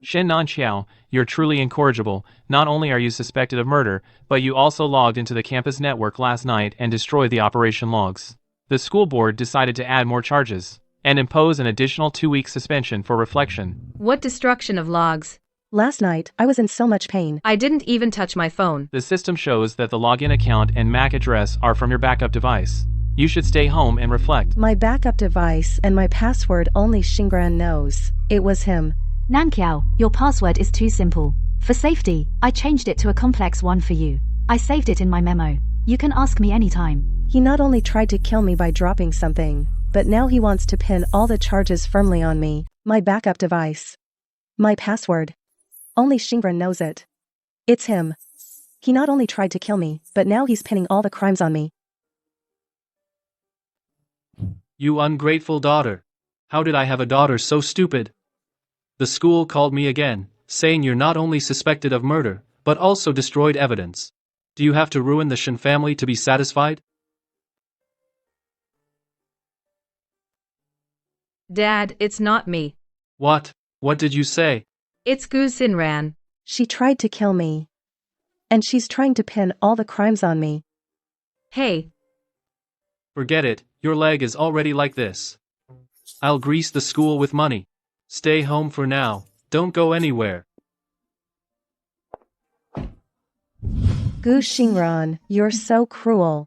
Shen Nanqiao, you're truly incorrigible. Not only are you suspected of murder, but you also logged into the campus network last night and destroyed the operation logs. The school board decided to add more charges and impose an additional 2-week suspension for reflection. What destruction of logs? Last night, I was in so much pain. I didn't even touch my phone. The system shows that the login account and MAC address are from your backup device. You should stay home and reflect. My backup device and my password only Xingran knows. It was him. Nanqiao, your password is too simple. For safety, I changed it to a complex one for you. I saved it in my memo. You can ask me anytime. He not only tried to kill me by dropping something, but now he wants to pin all the charges firmly on me. My backup device. My password. Only Xingran knows it. It's him. He not only tried to kill me, but now he's pinning all the crimes on me. You ungrateful daughter. How did I have a daughter so stupid? The school called me again, saying you're not only suspected of murder, but also destroyed evidence. Do you have to ruin the Shen family to be satisfied? Dad, it's not me. What? What did you say? It's Gu Xinran. She tried to kill me. And she's trying to pin all the crimes on me. Hey. Forget it, your leg is already like this. I'll grease the school with money. Stay home for now, don't go anywhere. Gu Xingran, you're so cruel.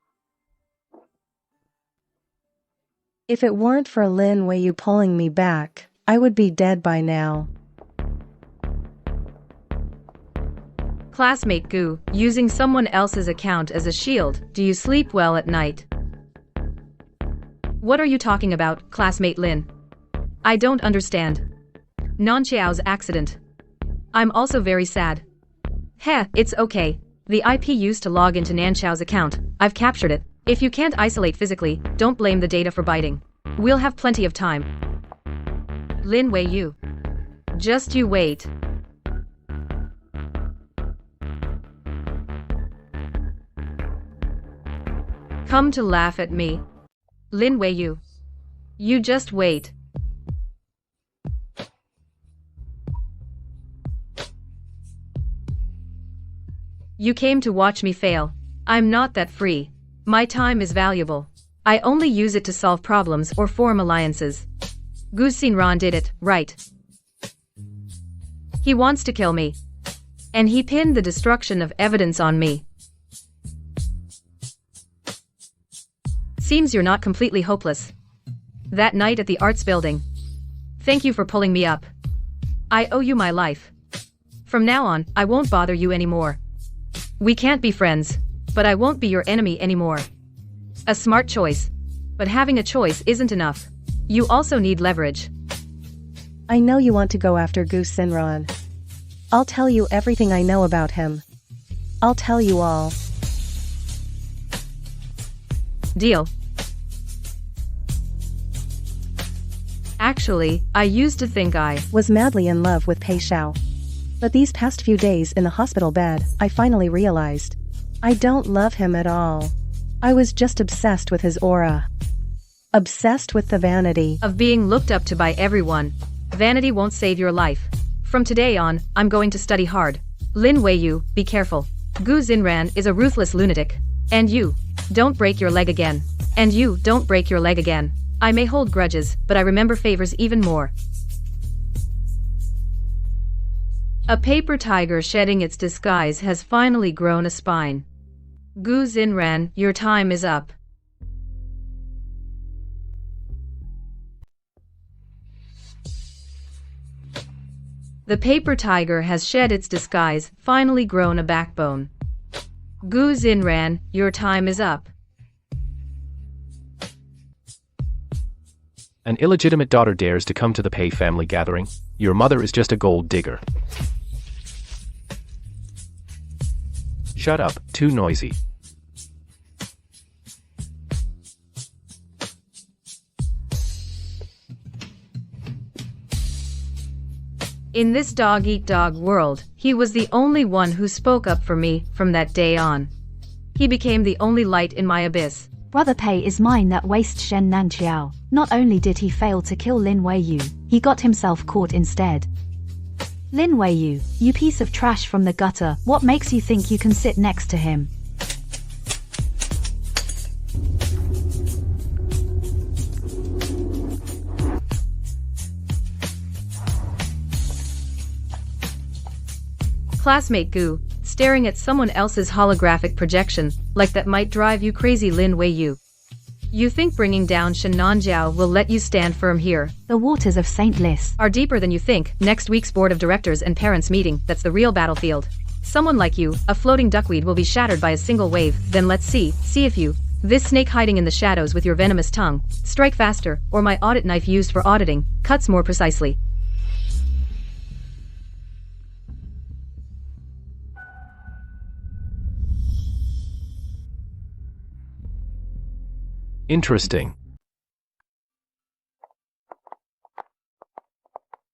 If it weren't for Lin Weiyu pulling me back, I would be dead by now. Classmate Gu, using someone else's account as a shield, do you sleep well at night? What are you talking about, classmate Lin? I don't understand. Nanqiao's accident. I'm also very sad. Heh, it's okay. The IP used to log into Nanqiao's account, I've captured it. If you can't isolate physically, don't blame the data for biting. We'll have plenty of time. Lin Weiyu. Just you wait. Come to laugh at me. Lin Weiyu. You just wait. You came to watch me fail. I'm not that free. My time is valuable. I only use it to solve problems or form alliances. Gu Xinran did it, right? He wants to kill me. And he pinned the destruction of evidence on me. Seems you're not completely hopeless. That night at the arts building. Thank you for pulling me up. I owe you my life. From now on, I won't bother you anymore. We can't be friends, but I won't be your enemy anymore. A smart choice. But having a choice isn't enough. You also need leverage. I know you want to go after Gu Xinran. I'll tell you everything I know about him. I'll tell you all. Deal. Actually, I used to think I was madly in love with Pei Xiao. But these past few days in the hospital bed, I finally realized I don't love him at all. I was just obsessed with his aura. Obsessed with the vanity of being looked up to by everyone. Vanity won't save your life. From today on, I'm going to study hard. Lin Weiyu, be careful. Gu Xinran is a ruthless lunatic. And you, don't break your leg again. And you, don't break your leg again. I may hold grudges, but I remember favors even more. A paper tiger shedding its disguise has finally grown a spine. Gu Xinran, your time is up. The paper tiger has shed its disguise, finally grown a backbone. Gu Xinran, your time is up. An illegitimate daughter dares to come to the Pei family gathering. Your mother is just a gold digger. Shut up, too noisy. In this dog-eat-dog world, he was the only one who spoke up for me from that day on. He became the only light in my abyss. Brother Pei is mine that waste Shen Nanqiao. Not only did he fail to kill Lin Weiyu, he got himself caught instead. Lin Weiyu, you piece of trash from the gutter, what makes you think you can sit next to him? Classmate Gu, staring at someone else's holographic projection, like that might drive you crazy. Lin Weiyu. You think bringing down Shen Nanqiao will let you stand firm here? The waters of St. Lis are deeper than you think. Next week's board of directors and parents meeting, that's the real battlefield. Someone like you, a floating duckweed, will be shattered by a single wave. Then let's see if you, this snake hiding in the shadows with your venomous tongue, strike faster, or my audit knife used for auditing, cuts more precisely. Interesting.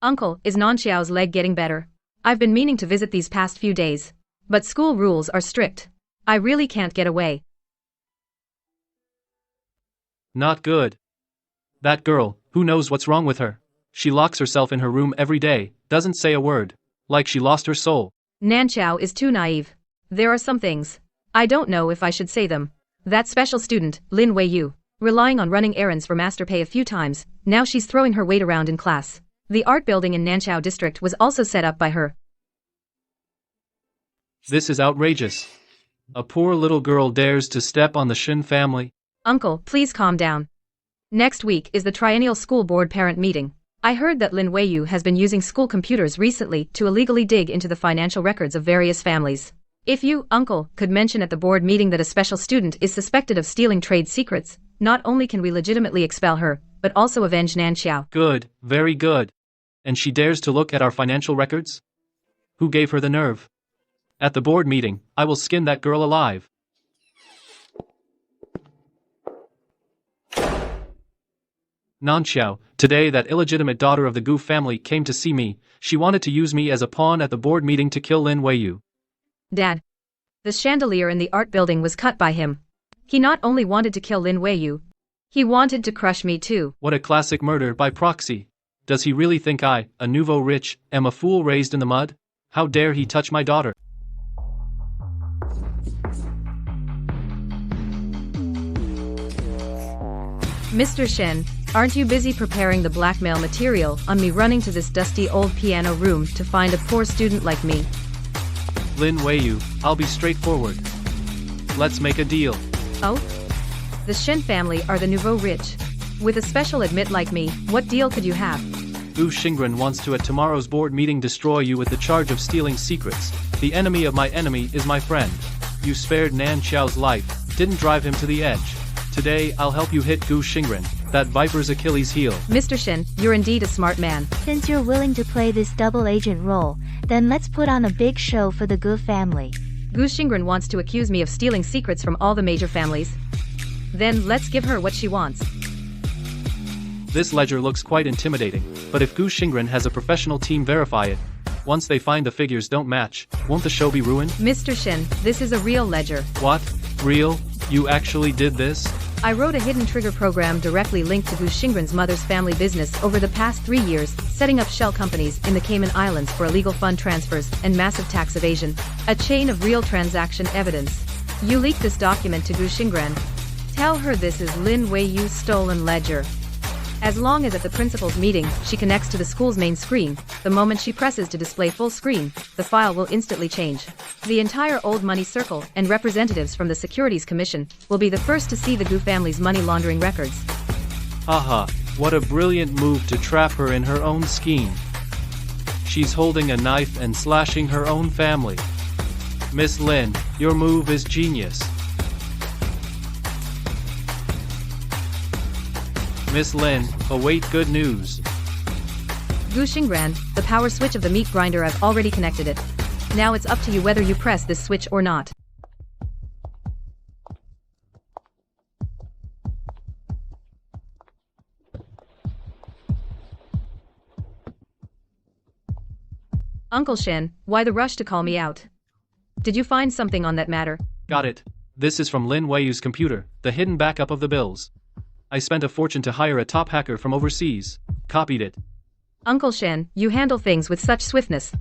Uncle, is Nanqiao's leg getting better? I've been meaning to visit these past few days. But school rules are strict. I really can't get away. Not good. That girl, who knows what's wrong with her? She locks herself in her room every day, doesn't say a word. Like she lost her soul. Nanqiao is too naive. There are some things. I don't know if I should say them. That special student, Lin Weiyu, relying on running errands for Master Pei a few times, now she's throwing her weight around in class. The art building in Nanqiao district was also set up by her. This is outrageous. A poor little girl dares to step on the Shen family. Uncle, please calm down. Next week is the triennial school board parent meeting. I heard that Lin Weiyu has been using school computers recently to illegally dig into the financial records of various families. If you, Uncle, could mention at the board meeting that a special student is suspected of stealing trade secrets, not only can we legitimately expel her, but also avenge Nanqiao. Good, very good. And she dares to look at our financial records? Who gave her the nerve? At the board meeting, I will skin that girl alive. Nanqiao, today that illegitimate daughter of the Gu family came to see me. She wanted to use me as a pawn at the board meeting to kill Lin Weiyu. Dad. The chandelier in the art building was cut by him. He not only wanted to kill Lin Weiyu, he wanted to crush me too. What a classic murder by proxy. Does he really think I, a nouveau rich, am a fool raised in the mud? How dare he touch my daughter? Mr. Shen, aren't you busy preparing the blackmail material on me running to this dusty old piano room to find a poor student like me? Lin Weiyu, I'll be straightforward. Let's make a deal. Oh? The Shen family are the nouveau rich. With a special admit like me, what deal could you have? Gu Xingren wants to at tomorrow's board meeting destroy you with the charge of stealing secrets. The enemy of my enemy is my friend. You spared Nanqiao's life, didn't drive him to the edge. Today I'll help you hit Gu Xingren, that viper's Achilles heel. Mr. Shen, you're indeed a smart man. Since you're willing to play this double agent role, then let's put on a big show for the Gu family. Gu Xingren wants to accuse me of stealing secrets from all the major families. Then let's give her what she wants. This ledger looks quite intimidating, but if Gu Xingren has a professional team verify it, once they find the figures don't match, won't the show be ruined? Mr. Shen, this is a real ledger. What? Real? You actually did this? I wrote a hidden trigger program directly linked to Gu Xingren's mother's family business over the past 3 years, setting up shell companies in the Cayman Islands for illegal fund transfers and massive tax evasion. A chain of real transaction evidence. You leaked this document to Gu Xingren. Tell her this is Lin Weiyu's stolen ledger. As long as at the principal's meeting, she connects to the school's main screen, the moment she presses to display full screen, the file will instantly change. The entire old money circle and representatives from the Securities Commission will be the first to see the Gu family's money laundering records. Haha, what a brilliant move to trap her in her own scheme. She's holding a knife and slashing her own family. Miss Lin, your move is genius. Miss Lin, await good news. Gu Xingren, the power switch of the meat grinder, I've already connected it. Now it's up to you whether you press this switch or not. Uncle Shen, why the rush to call me out? Did you find something on that matter? Got it. This is from Lin Weiyu's computer, the hidden backup of the bills. I spent a fortune to hire a top hacker from overseas. Copied it. Uncle Shen, you handle things with such swiftness.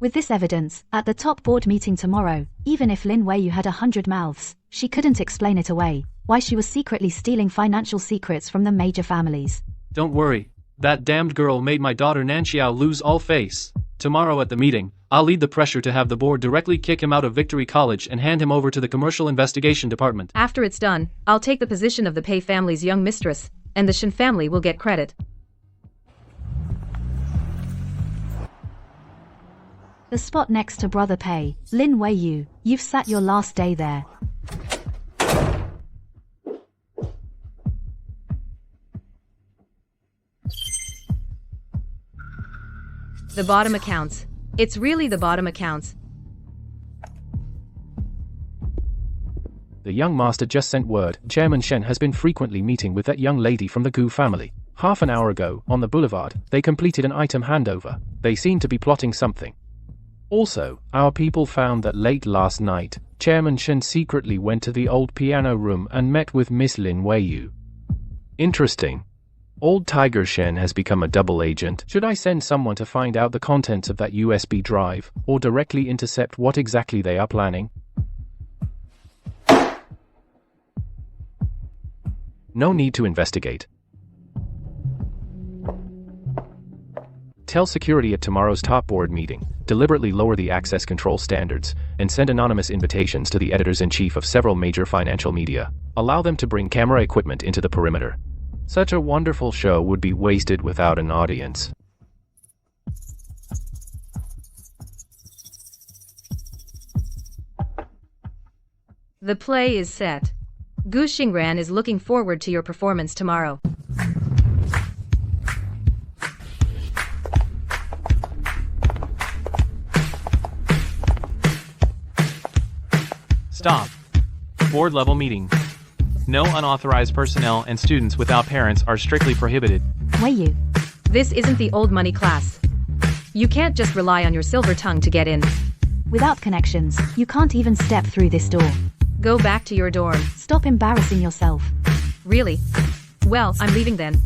With this evidence, at the top board meeting tomorrow, even if Lin Weiyu had 100 mouths, she couldn't explain it away, why she was secretly stealing financial secrets from the major families. Don't worry. That damned girl made my daughter Nanqiao lose all face. Tomorrow at the meeting, I'll lead the pressure to have the board directly kick him out of Victory College and hand him over to the Commercial Investigation Department. After it's done, I'll take the position of the Pei family's young mistress, and the Shen family will get credit. The spot next to Brother Pei, Lin Weiyu, you've sat your last day there. The bottom accounts. It's really the bottom accounts. The young master just sent word. Chairman Shen has been frequently meeting with that young lady from the Gu family. Half an hour ago, on the boulevard, they completed an item handover. They seem to be plotting something. Also, our people found that late last night, Chairman Shen secretly went to the old piano room and met with Miss Lin Weiyu. Interesting. Old Tiger Shen has become a double agent. Should I send someone to find out the contents of that USB drive, or directly intercept what exactly they are planning? No need to investigate. Tell security at tomorrow's top board meeting, deliberately lower the access control standards, and send anonymous invitations to the editors-in-chief of several major financial media. Allow them to bring camera equipment into the perimeter. Such a wonderful show would be wasted without an audience. The play is set. Gu Xingren is looking forward to your performance tomorrow. Stop. Board level meeting. No unauthorized personnel and students without parents are strictly prohibited. Weiyu. This isn't the old money class. You can't just rely on your silver tongue to get in. Without connections, you can't even step through this door. Go back to your dorm. Stop embarrassing yourself. Really? Well, I'm leaving then.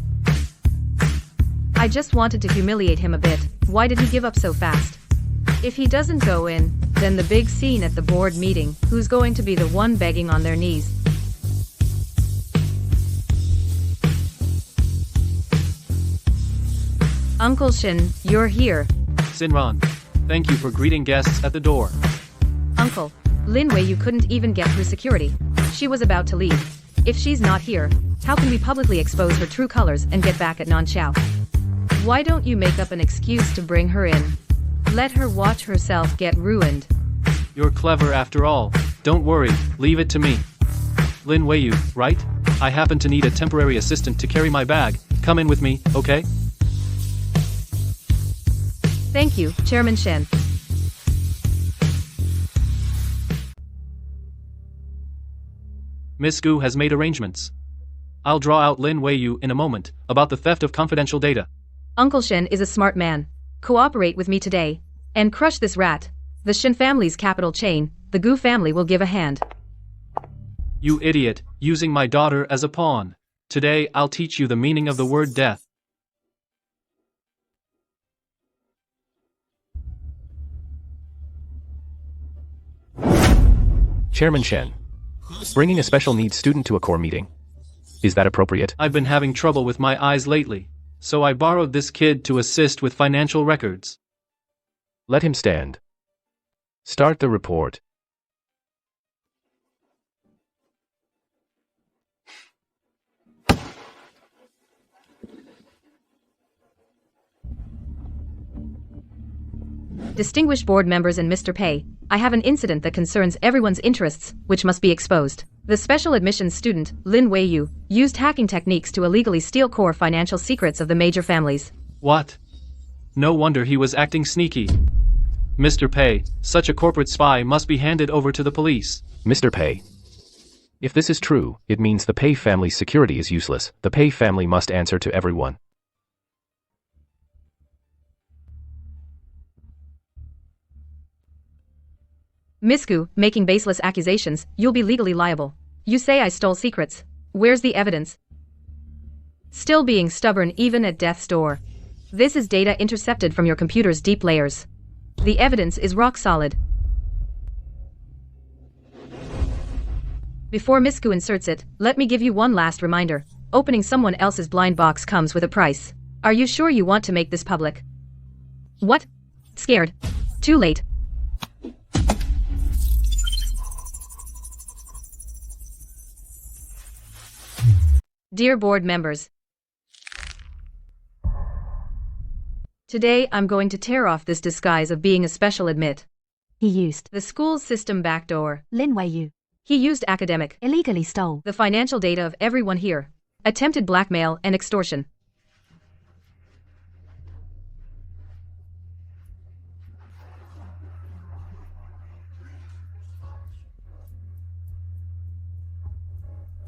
I just wanted to humiliate him a bit. Why did he give up so fast? If he doesn't go in, then the big scene at the board meeting, who's going to be the one begging on their knees? Uncle Shen, you're here. Sinran. Thank you for greeting guests at the door. Uncle, Lin Weiyu couldn't even get through security. She was about to leave. If she's not here, how can we publicly expose her true colors and get back at Nanqiao? Why don't you make up an excuse to bring her in? Let her watch herself get ruined. You're clever after all. Don't worry, leave it to me. Lin Weiyu, right? I happen to need a temporary assistant to carry my bag. Come in with me, okay? Thank you, Chairman Shen. Miss Gu has made arrangements. I'll draw out Lin Weiyu in a moment about the theft of confidential data. Uncle Shen is a smart man. Cooperate with me today and crush this rat. The Shen family's capital chain, the Gu family will give a hand. You idiot, using my daughter as a pawn. Today I'll teach you the meaning of the word death. Chairman Shen. Bringing a special needs student to a core meeting. Is that appropriate? I've been having trouble with my eyes lately, so I borrowed this kid to assist with financial records. Let him stand. Start the report. Distinguished board members and Mr. Pei, I have an incident that concerns everyone's interests, which must be exposed. The special admissions student, Lin Weiyu, used hacking techniques to illegally steal core financial secrets of the major families. What? No wonder he was acting sneaky. Mr. Pei, such a corporate spy must be handed over to the police. Mr. Pei. If this is true, it means the Pei family's security is useless. The Pei family must answer to everyone. Miss Gu, making baseless accusations, you'll be legally liable. You say I stole secrets. Where's the evidence? Still being stubborn even at death's door. This is data intercepted from your computer's deep layers. The evidence is rock solid. Before Miss Gu inserts it, let me give you one last reminder. Opening someone else's blind box comes with a price. Are you sure you want to make this public? What? Scared? Too late. Dear board members, today I'm going to tear off this disguise of being a special admit. He used the school's system backdoor. Lin Weiyu. He used academic. Illegally stole the financial data of everyone here. Attempted blackmail and extortion.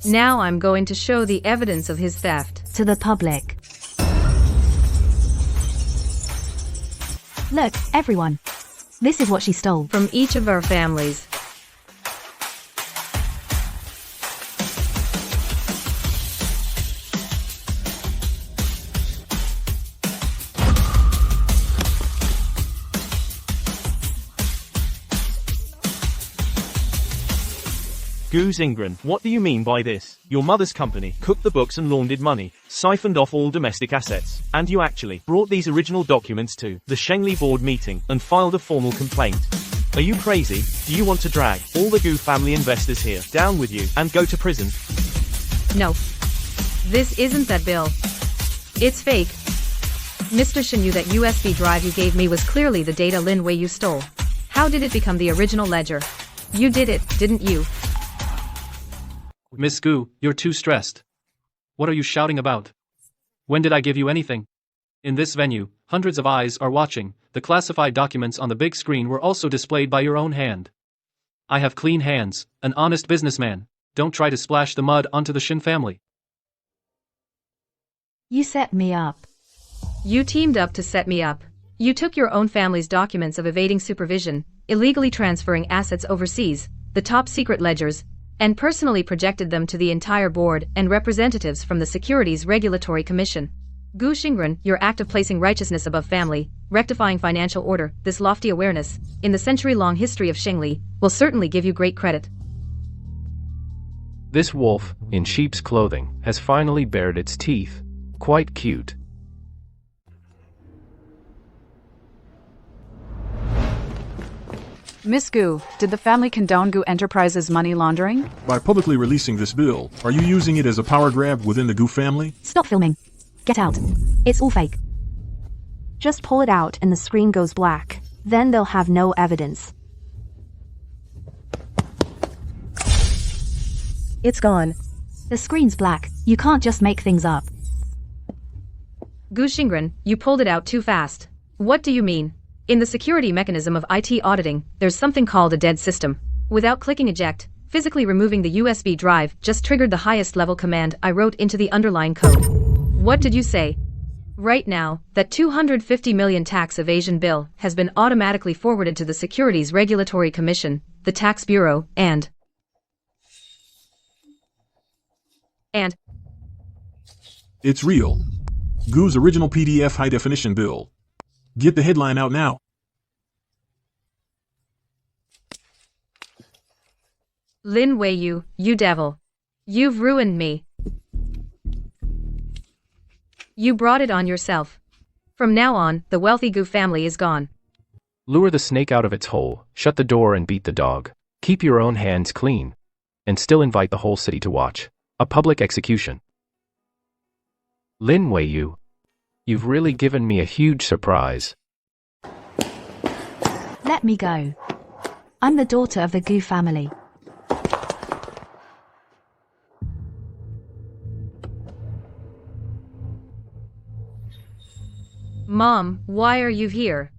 Now I'm going to show the evidence of his theft to the public. Look, everyone. This is what she stole from each of our families. Gu Xingren, what do you mean by this? Your mother's company cooked the books and laundered money, siphoned off all domestic assets, and you actually brought these original documents to the Shengli board meeting and filed a formal complaint. Are you crazy? Do you want to drag all the Gu family investors here down with you and go to prison? No. This isn't that bill. It's fake. Mr. Shen knew that USB drive you gave me was clearly the data Lin Weiyu stole. How did it become the original ledger? You did it, didn't you? Miss Gu, you're too stressed. What are you shouting about? When did I give you anything? In this venue, hundreds of eyes are watching. The classified documents on the big screen were also displayed by your own hand. I have clean hands, an honest businessman. Don't try to splash the mud onto the Shen family. You set me up. You teamed up to set me up. You took your own family's documents of evading supervision, illegally transferring assets overseas, the top secret ledgers, and personally projected them to the entire board and representatives from the Securities Regulatory Commission. Gu Xingren, your act of placing righteousness above family, rectifying financial order, this lofty awareness, in the century-long history of Shengli, will certainly give you great credit. This wolf, in sheep's clothing, has finally bared its teeth. Quite cute. Miss Gu, did the family condone Gu Enterprises money laundering? By publicly releasing this bill, are you using it as a power grab within the Gu family? Stop filming. Get out. It's all fake. Just pull it out and the screen goes black. Then they'll have no evidence. It's gone. The screen's black. You can't just make things up. Gu Xingren, you pulled it out too fast. What do you mean? In the security mechanism of IT auditing, there's something called a dead system. Without clicking eject, physically removing the USB drive just triggered the highest level command I wrote into the underlying code. What did you say? Right now, that 250 million tax evasion bill has been automatically forwarded to the Securities Regulatory Commission, the Tax Bureau, and It's real. Gu's original PDF high-definition bill. Get the headline out now. Lin Weiyu, you devil. You've ruined me. You brought it on yourself. From now on, the wealthy Gu family is gone. Lure the snake out of its hole, shut the door and beat the dog. Keep your own hands clean. And still invite the whole city to watch. A public execution. Lin Weiyu, you've really given me a huge surprise. Let me go. I'm the daughter of the Gu family. Mom, why are you here?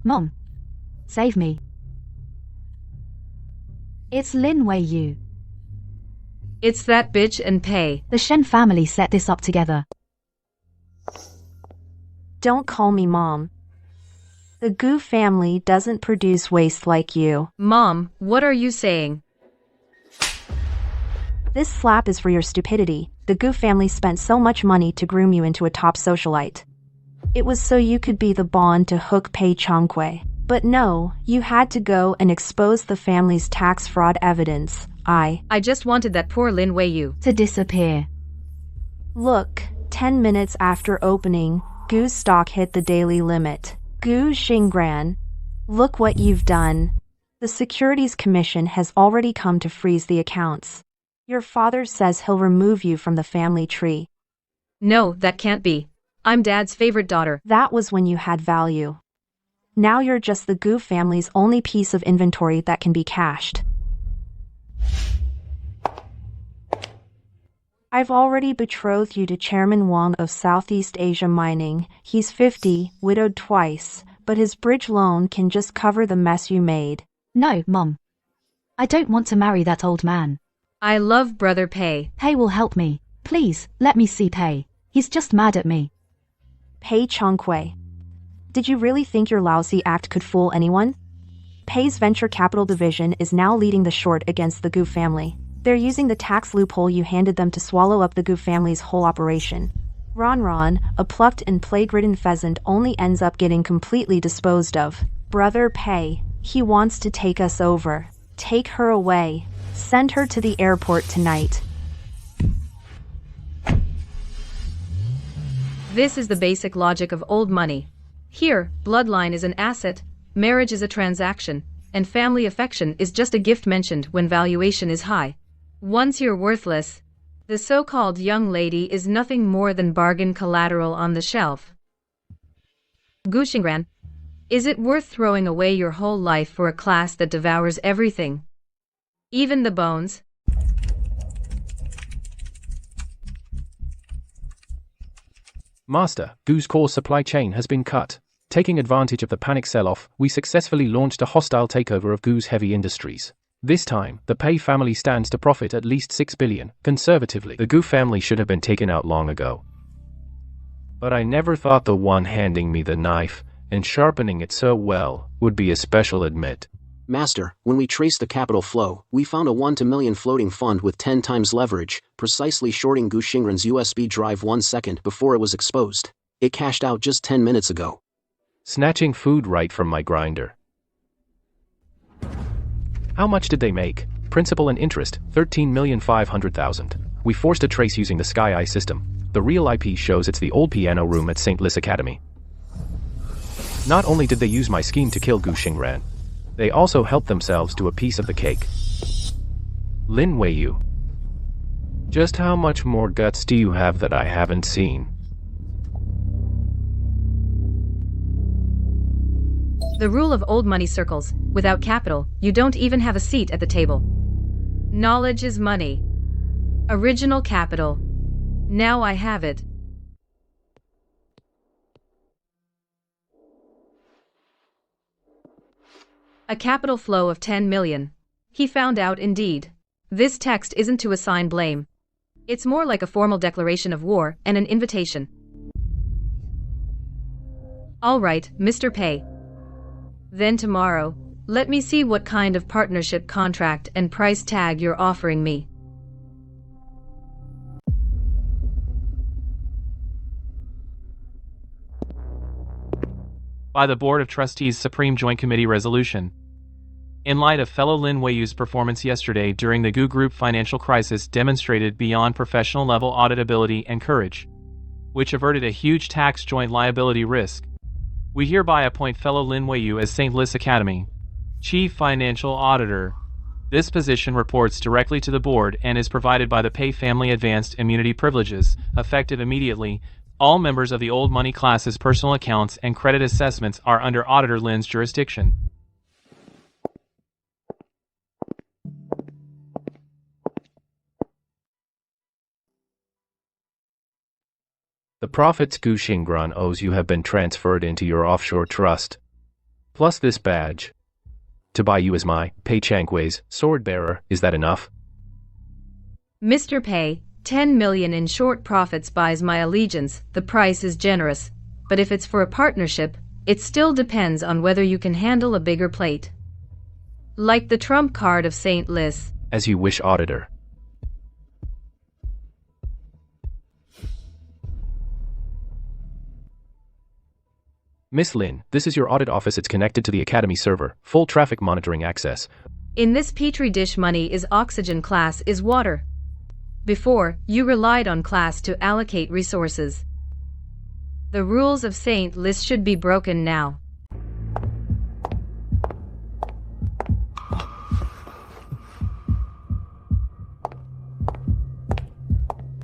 Mom, save me. It's Lin Weiyu. It's that bitch and Pei. The Shen family set this up together. Don't call me Mom. The Gu family doesn't produce waste like you. Mom, what are you saying? This slap is for your stupidity. The Gu family spent so much money to groom you into a top socialite. It was so you could be the bond to hook Pei Chongqui. But no, you had to go and expose the family's tax fraud evidence. I just wanted that poor Lin Weiyu to disappear. Look, 10 minutes after opening, Gu's stock hit the daily limit. Gu Xingran, look what you've done. The Securities Commission has already come to freeze the accounts. Your father says he'll remove you from the family tree. No, that can't be. I'm Dad's favorite daughter. That was when you had value. Now you're just the Gu family's only piece of inventory that can be cashed. I've already betrothed you to Chairman Wang of Southeast Asia Mining. He's 50, widowed twice, but his bridge loan can just cover the mess you made. No, Mom. I don't want to marry that old man. I love Brother Pei. Pei will help me. Please, let me see Pei. He's just mad at me. Pei Chongqui. Did you really think your lousy act could fool anyone? Pei's venture capital division is now leading the short against the Gu family. They're using the tax loophole you handed them to swallow up the Gu family's whole operation. Ron, a plucked and plague-ridden pheasant, only ends up getting completely disposed of. Brother Pei, he wants to take us over. Take her away. Send her to the airport tonight. This is the basic logic of old money. Here, bloodline is an asset, marriage is a transaction, and family affection is just a gift mentioned when valuation is high. Once you're worthless, the so-called young lady is nothing more than bargain collateral on the shelf. Gu Xingran, is it worth throwing away your whole life for a class that devours everything? Even the bones? Master, Gu's core supply chain has been cut. Taking advantage of the panic sell-off, we successfully launched a hostile takeover of Gu's heavy industries. This time, the Pei family stands to profit at least 6 billion. Conservatively, the Gu family should have been taken out long ago. But I never thought the one handing me the knife, and sharpening it so well, would be a special admit. Master, when we traced the capital flow, we found a 1-to-million floating fund with 10 times leverage, precisely shorting Gu Xingren's USB drive 1 second before it was exposed. It cashed out just 10 minutes ago. Snatching food right from my grinder. How much did they make? Principal and interest, 13,500,000. We forced a trace using the Sky Eye system. The real IP shows it's the old piano room at St. Lis Academy. Not only did they use my scheme to kill Gu Xingran, they also helped themselves to a piece of the cake. Lin Weiyu. Just how much more guts do you have that I haven't seen? The rule of old money circles: without capital, you don't even have a seat at the table. Knowledge is money. Original capital. Now I have it. A capital flow of 10 million. He found out indeed. This text isn't to assign blame. It's more like a formal declaration of war and an invitation. All right, Mr. Pei. Then tomorrow, let me see what kind of partnership contract and price tag you're offering me. By the Board of Trustees Supreme Joint Committee Resolution. In light of fellow Lin Weiyu's performance yesterday during the Gu Group financial crisis demonstrated beyond professional level auditability and courage, which averted a huge tax joint liability risk, we hereby appoint fellow Lin Weiyu as St. Lis Academy Chief Financial Auditor. This position reports directly to the board and is provided by the Pei family advanced immunity privileges, effective immediately. All members of the old money class's personal accounts and credit assessments are under Auditor Lin's jurisdiction. The profits Gu Xingran owes you have been transferred into your offshore trust. Plus this badge. To buy you as my, Pei Changwei's, sword bearer, is that enough? Mr. Pei, 10 million in short profits buys my allegiance. The price is generous, but if it's for a partnership, it still depends on whether you can handle a bigger plate. Like the trump card of St. Lis. As you wish, Auditor. Miss Lin, this is your audit office. It's connected to the Academy server. Full traffic monitoring access. In this petri dish, money is oxygen, class is water. Before, you relied on class to allocate resources. The rules of St. Lis should be broken now.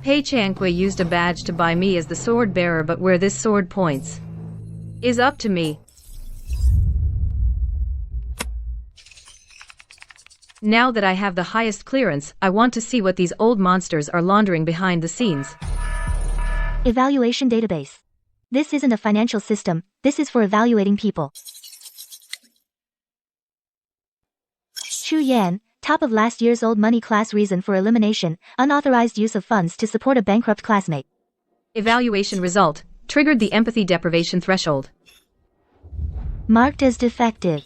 Pei Changwei used a badge to buy me as the sword bearer, but where this sword points is up to me. Now that I have the highest clearance, I want to see what these old monsters are laundering behind the scenes. Evaluation database. This isn't a financial system, this is for evaluating people. Chu Yan, top of last year's old money class, reason for elimination: unauthorized use of funds to support a bankrupt classmate. Evaluation result: triggered the empathy deprivation threshold. Marked as defective.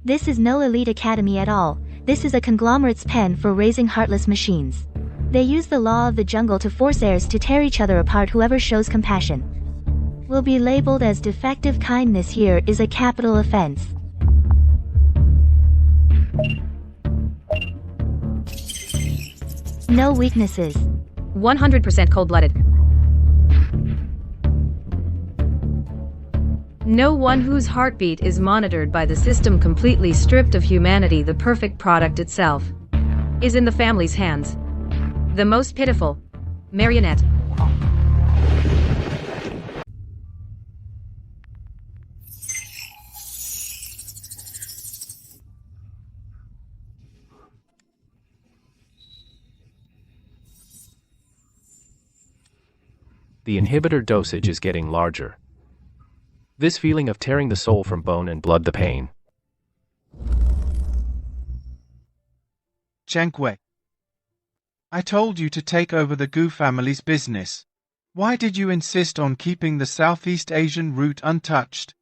This is no elite academy at all. This is a conglomerate's pen for raising heartless machines. They use the law of the jungle to force heirs to tear each other apart. Whoever shows compassion will be labeled as defective. Kindness here is a capital offense. No weaknesses. 100% cold-blooded. No one whose heartbeat is monitored by the system, completely stripped of humanity. The perfect product itself is in the family's hands. The most pitiful marionette. The inhibitor dosage is getting larger. This feeling of tearing the soul from bone and blood, the pain. Changwei, I told you to take over the Gu family's business. Why did you insist on keeping the Southeast Asian route untouched?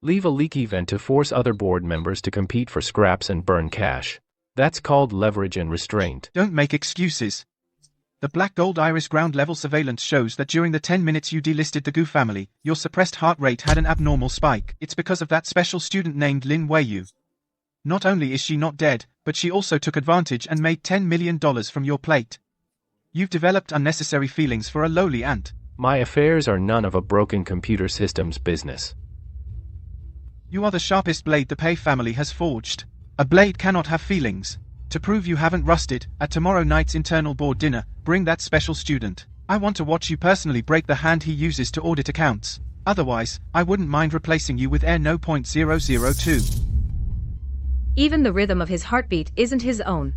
Leave a leaky vent to force other board members to compete for scraps and burn cash. That's called leverage and restraint. Don't make excuses. The black gold iris ground level surveillance shows that during the 10 minutes you delisted the Gu family, your suppressed heart rate had an abnormal spike. It's because of that special student named Lin Weiyu. Not only is she not dead, but she also took advantage and made $10 million from your plate. You've developed unnecessary feelings for a lowly ant. My affairs are none of a broken computer system's business. You are the sharpest blade the Pei family has forged. A blade cannot have feelings. To prove you haven't rusted, at tomorrow night's internal board dinner, bring that special student. I want to watch you personally break the hand he uses to audit accounts. Otherwise, I wouldn't mind replacing you with heir no. 002. Even the rhythm of his heartbeat isn't his own.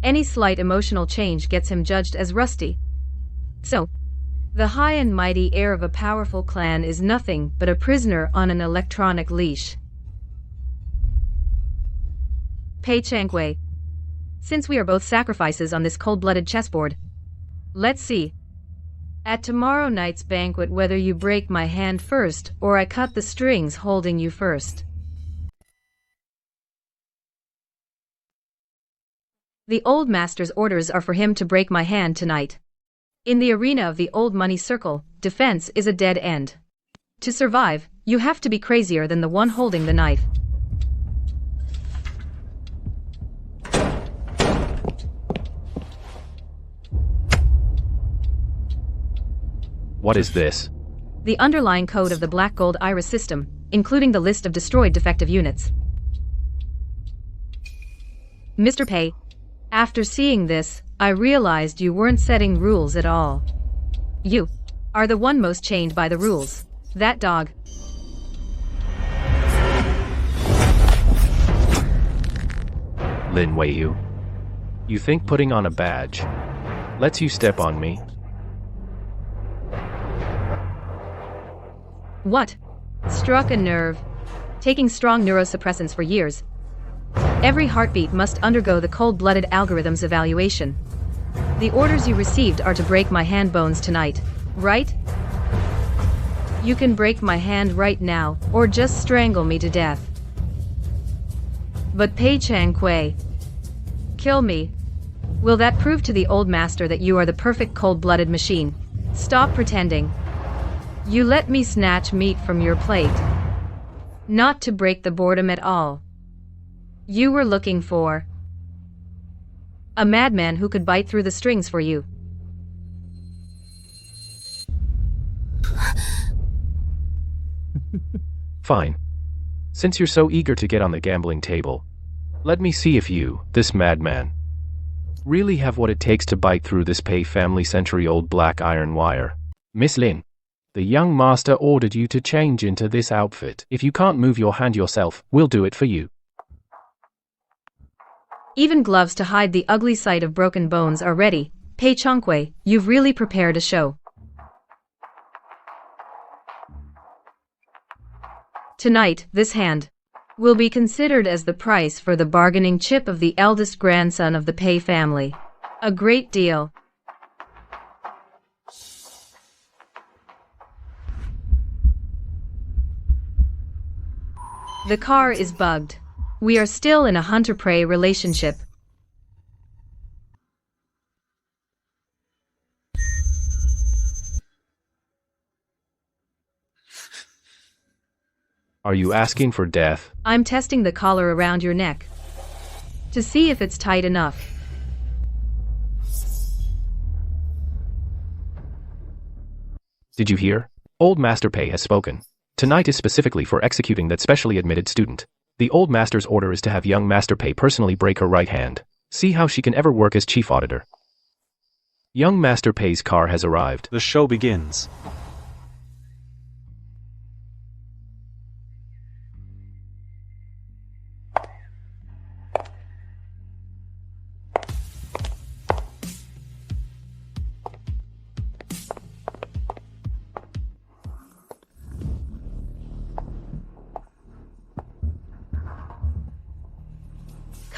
Any slight emotional change gets him judged as rusty. So, the high and mighty heir of a powerful clan is nothing but a prisoner on an electronic leash. Pei Changwei. Since we are both sacrifices on this cold-blooded chessboard, let's see. At tomorrow night's banquet, whether you break my hand first or I cut the strings holding you first. The old master's orders are for him to break my hand tonight. In the arena of the old money circle, defense is a dead end. To survive, you have to be crazier than the one holding the knife. What is this? The underlying code of the black gold iris system, including the list of destroyed defective units. Mr. Pei, after seeing this, I realized you weren't setting rules at all. You are the one most chained by the rules. That dog. Lin Weiyu. You think putting on a badge lets you step on me? What? Struck a nerve. Taking strong neurosuppressants for years. Every heartbeat must undergo the cold-blooded algorithm's evaluation. The orders you received are to break my hand bones tonight, right? You can break my hand right now, or just strangle me to death. But Pei Changwei, kill me. Will that prove to the old master that you are the perfect cold-blooded machine? Stop pretending. You let me snatch meat from your plate. Not to break the boredom at all. You were looking for a madman who could bite through the strings for you. Fine. Since you're so eager to get on the gambling table, let me see if you, this madman, really have what it takes to bite through this Pei family century-old black iron wire. Miss Lin, the young master ordered you to change into this outfit. If you can't move your hand yourself, we'll do it for you. Even gloves to hide the ugly sight of broken bones are ready. Pei Changwei, you've really prepared a show. Tonight, this hand will be considered as the price for the bargaining chip of the eldest grandson of the Pei family. A great deal. The car is bugged. We are still in a hunter-prey relationship. Are you asking for death? I'm testing the collar around your neck to see if it's tight enough. Did you hear? Old Master Pei has spoken. Tonight is specifically for executing that specially admitted student. The old master's order is to have young Master Pei personally break her right hand. See how she can ever work as chief auditor. Young Master Pei's car has arrived. The show begins.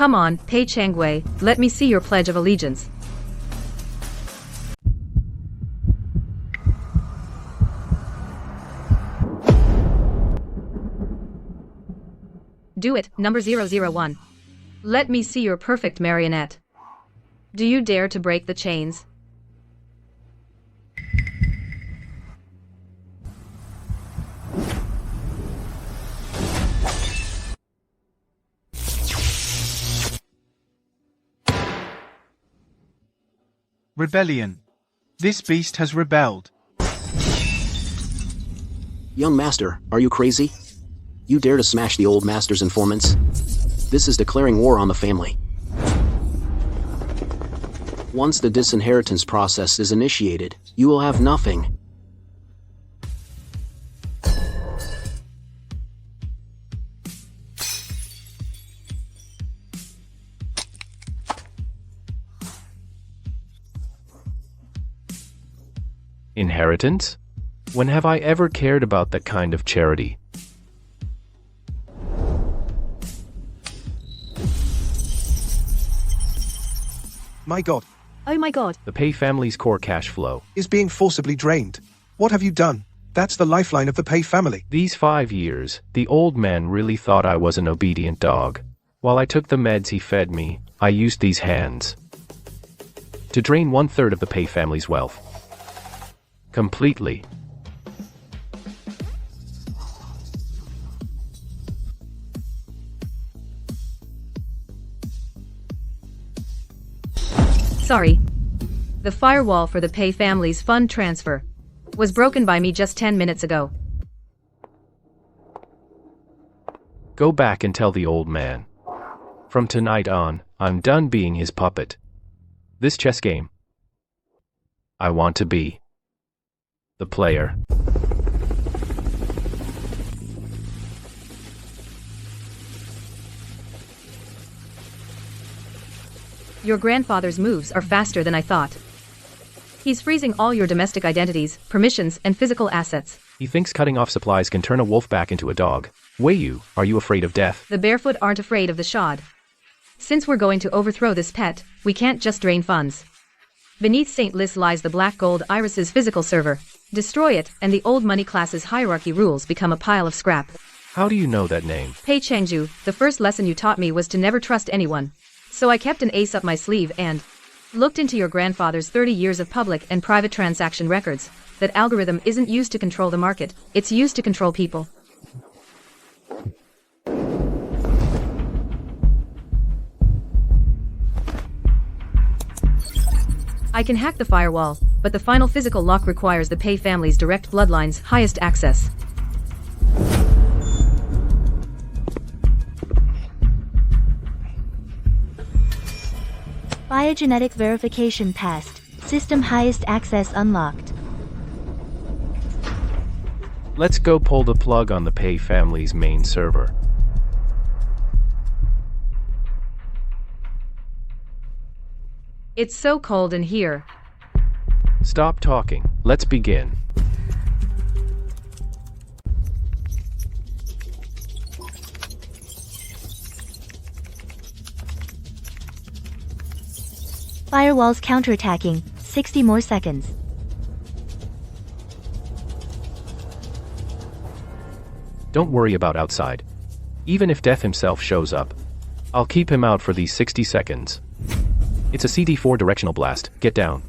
Come on, Pei Changwei, let me see your Pledge of Allegiance. Do it, number 001. Let me see your perfect marionette. Do you dare to break the chains? Rebellion. This beast has rebelled. Young master, are you crazy? You dare to smash the old master's informants? This is declaring war on the family. Once the disinheritance process is initiated, you will have nothing. Inheritance? When have I ever cared about that kind of charity? My God. Oh my God. The Pei family's core cash flow Is being forcibly drained. What have you done? That's the lifeline of the Pei family. These 5 years, the old man really thought I was an obedient dog. While I took the meds he fed me, I used these hands to drain 1/3 of the Pei family's wealth. Completely. Sorry. The firewall for the Pei family's fund transfer was broken by me just 10 minutes ago. Go back and tell the old man. From tonight on, I'm done being his puppet. This chess game, I want to be the player. Your grandfather's moves are faster than I thought. He's freezing all your domestic identities, permissions, and physical assets. He thinks cutting off supplies can turn a wolf back into a dog. Weiyu, are you afraid of death? The barefoot aren't afraid of the shod. Since we're going to overthrow this pet, we can't just drain funds. Beneath St. Lis lies the black gold Iris's physical server. Destroy it, and the old money class's hierarchy rules become a pile of scrap. How do you know that name? Pei Chengju, the first lesson you taught me was to never trust anyone. So I kept an ace up my sleeve and looked into your grandfather's 30 years of public and private transaction records. That algorithm isn't used to control the market, it's used to control people. I can hack the firewall, but the final physical lock requires the Pei family's direct bloodline's highest access. Biogenetic verification passed. System highest access unlocked. Let's go pull the plug on the Pei family's main server. It's so cold in here. Stop talking. Let's begin. Firewall's counterattacking. 60 more seconds. Don't worry about outside. Even if Death himself shows up, I'll keep him out for these 60 seconds. It's a CD4 directional blast. Get down.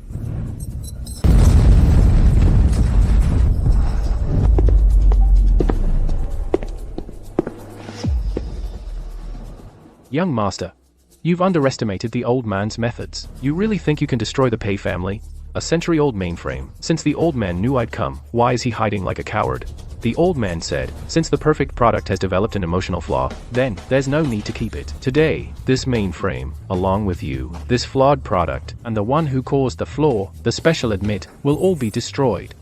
Young master, you've underestimated the old man's methods. You really think you can destroy the Pei family? A century-old mainframe. Since the old man knew I'd come, why is he hiding like a coward? The old man said, since the perfect product has developed an emotional flaw, then there's no need to keep it. Today, this mainframe, along with you, this flawed product, and the one who caused the flaw, the special admit, will all be destroyed.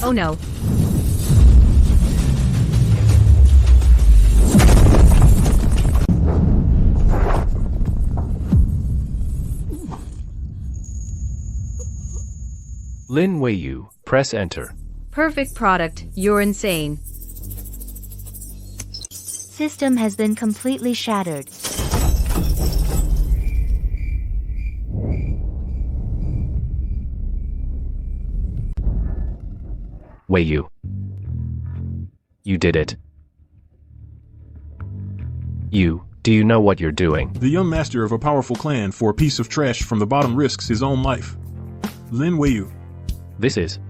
Oh no. Lin Weiyu, press enter. Perfect product, you're insane. System has been completely shattered. Weiyu. You did it. Do you know what you're doing? The young master of a powerful clan for a piece of trash from the bottom risks his own life. Lin Weiyu. This is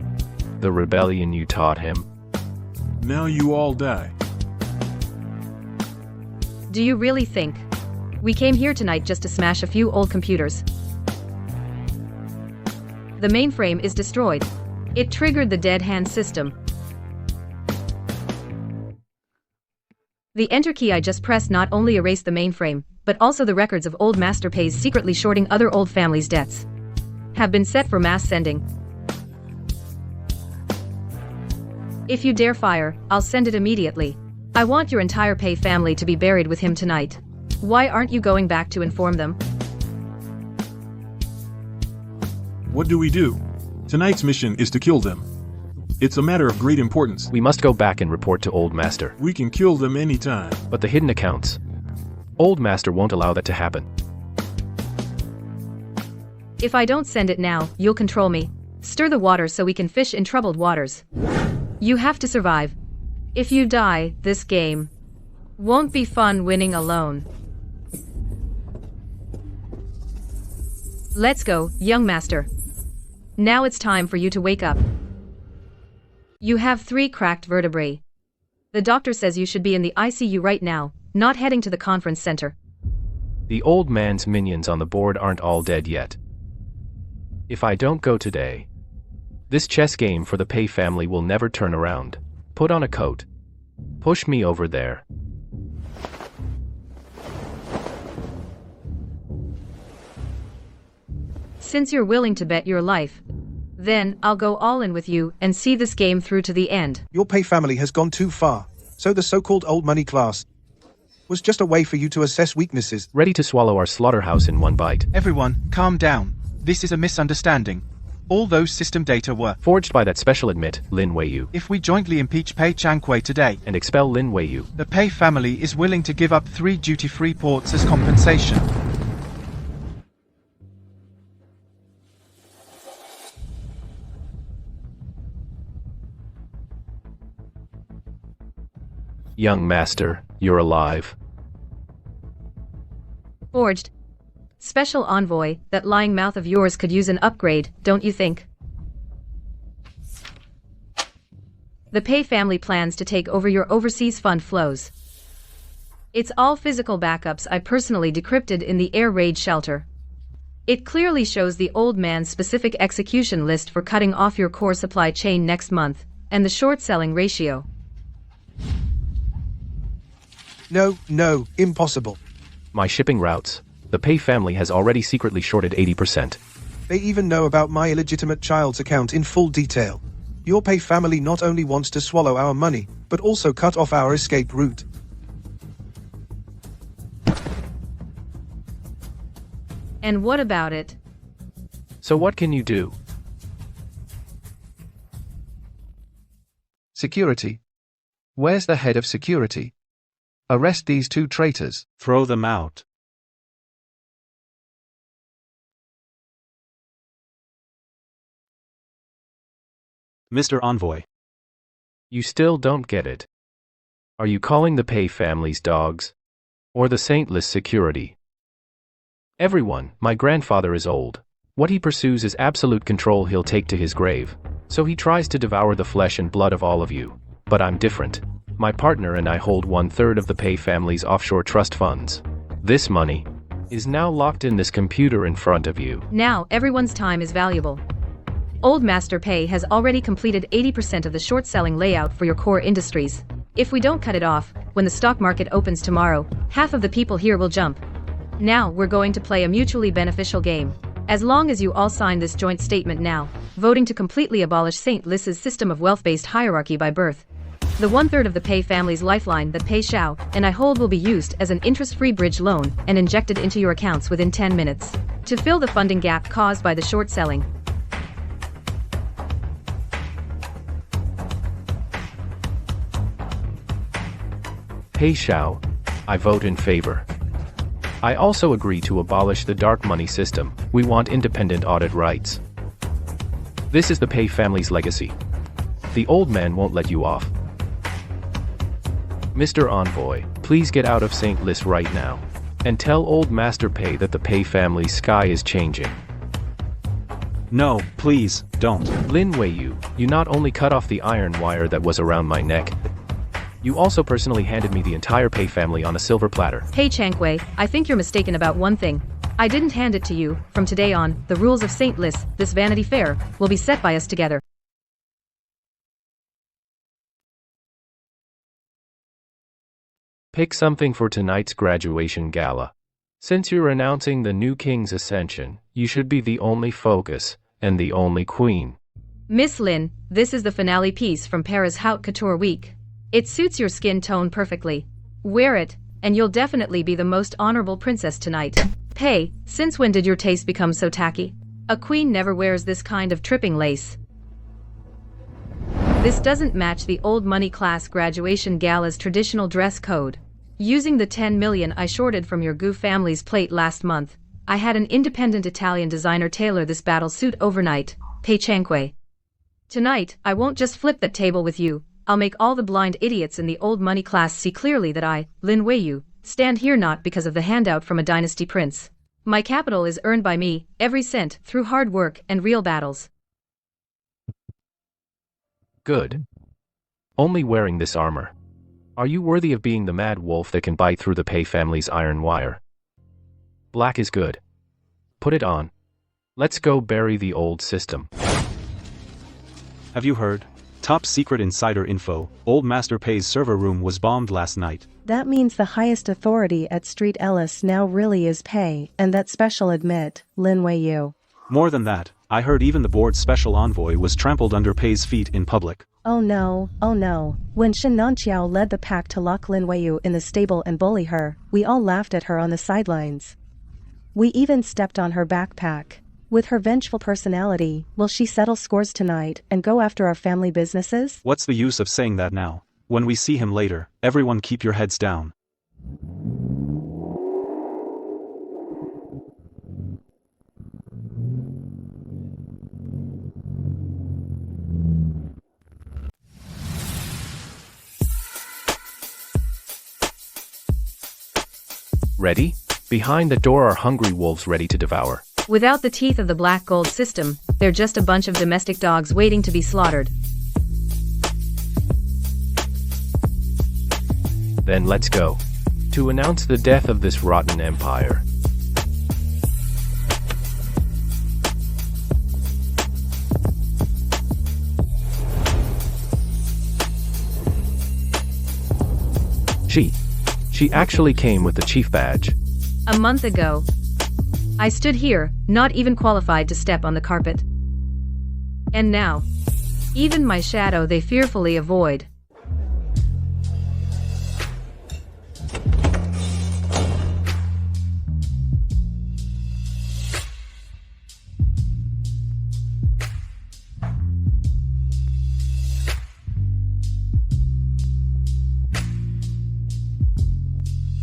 the rebellion you taught him. Now you all die. Do you really think we came here tonight just to smash a few old computers? The mainframe is destroyed. It triggered the dead hand system. The enter key I just pressed not only erased the mainframe, but also the records of old master pays secretly shorting other old families' debts have been set for mass sending. If you dare fire, I'll send it immediately. I want your entire Pei family to be buried with him tonight. Why aren't you going back to inform them? What do we do? Tonight's mission is to kill them. It's a matter of great importance. We must go back and report to Old Master. We can kill them anytime. But the hidden accounts. Old Master won't allow that to happen. If I don't send it now, you'll control me. Stir the water so we can fish in troubled waters. You have to survive. If you die, this game won't be fun winning alone. Let's go, young master. Now it's time for you to wake up. You have 3 cracked vertebrae. The doctor says you should be in the ICU right now, not heading to the conference center. The old man's minions on the board aren't all dead yet. If I don't go today, this chess game for the Pei family will never turn around. Put on a coat. Push me over there. Since you're willing to bet your life, then I'll go all in with you and see this game through to the end. Your Pei family has gone too far, so the so-called old money class was just a way for you to assess weaknesses. Ready to swallow our slaughterhouse in one bite. Everyone, calm down. This is a misunderstanding. All those system data were forged by that special admit, Lin Weiyu. If we jointly impeach Pei Changhui today and expel Lin Weiyu, the Pei family is willing to give up 3 duty-free ports as compensation. Young master, you're alive. Forged. Special envoy, that lying mouth of yours could use an upgrade, don't you think? The Pei family plans to take over your overseas fund flows. It's all physical backups I personally decrypted in the air raid shelter. It clearly shows the old man's specific execution list for cutting off your core supply chain next month, and the short-selling ratio. No, impossible. My shipping routes. The Pei family has already secretly shorted 80%. They even know about my illegitimate child's account in full detail. Your Pei family not only wants to swallow our money, but also cut off our escape route. And what about it? So what can you do? Security. Where's the head of security? Arrest these 2 traitors. Throw them out. Mr. Envoy. You still don't get it. Are you calling the Pei family's dogs? Or the saintless security? Everyone, my grandfather is old. What he pursues is absolute control he'll take to his grave. So he tries to devour the flesh and blood of all of you. But I'm different. My partner and I hold 1/3 of the Pei family's offshore trust funds. This money is now locked in this computer in front of you. Now everyone's time is valuable. Old Master Pei has already completed 80% of the short-selling layout for your core industries. If we don't cut it off, when the stock market opens tomorrow, half of the people here will jump. Now we're going to play a mutually beneficial game. As long as you all sign this joint statement now, voting to completely abolish St. Lis's system of wealth-based hierarchy by birth. The 1/3 of the Pei family's lifeline that Pei Xiao and I hold will be used as an interest-free bridge loan and injected into your accounts within 10 minutes to fill the funding gap caused by the short selling. Pei Xiao, I vote in favor. I also agree to abolish the dark money system. We want independent audit rights. This is the Pei family's legacy. The old man won't let you off. Mr. Envoy, please get out of St. Lis right now. And tell old Master Pei that the Pei family's sky is changing. No, please, don't. Lin Weiyu, you not only cut off the iron wire that was around my neck, You also personally handed me the entire Pei family on a silver platter. Hey Changwei, I think you're mistaken about one thing. I didn't hand it to you. From today on, the rules of St. Lis, this Vanity Fair, will be set by us together. Pick something for tonight's graduation gala. Since you're announcing the new king's ascension, you should be the only focus, and the only queen. Miss Lin, this is the finale piece from Paris Haute Couture Week. It suits your skin tone perfectly. Wear it, and you'll definitely be the most honorable princess tonight. Hey, since when did your taste become so tacky? A queen never wears this kind of tripping lace. This doesn't match the old money class graduation gala's traditional dress code. Using the 10 million I shorted from your Gu family's plate last month, I had an independent Italian designer tailor this battle suit overnight. Pei Changwei. Tonight, I won't just flip that table with you. I'll make all the blind idiots in the old money class see clearly that I, Lin Weiyu, stand here not because of the handout from a dynasty prince. My capital is earned by me, every cent, through hard work and real battles. Good. Only wearing this armor. Are you worthy of being the mad wolf that can bite through the Pei family's iron wire? Black is good. Put it on. Let's go bury the old system. Have you heard? Top secret insider info, Old Master Pei's server room was bombed last night. That means the highest authority at Street Ellis now really is Pei, and that special admit, Lin Weiyu. More than that, I heard even the board's special envoy was trampled under Pei's feet in public. Oh no, oh no. When Shen Nanqiao led the pack to lock Lin Weiyu in the stable and bully her, we all laughed at her on the sidelines. We even stepped on her backpack. With her vengeful personality, will she settle scores tonight and go after our family businesses? What's the use of saying that now? When we see him later, everyone keep your heads down. Ready? Behind the door are hungry wolves ready to devour. Without the teeth of the black gold system, they're just a bunch of domestic dogs waiting to be slaughtered. Then let's go. To announce the death of this rotten empire. She actually came with the chief badge. A month ago, I stood here, not even qualified to step on the carpet. And now, even my shadow they fearfully avoid.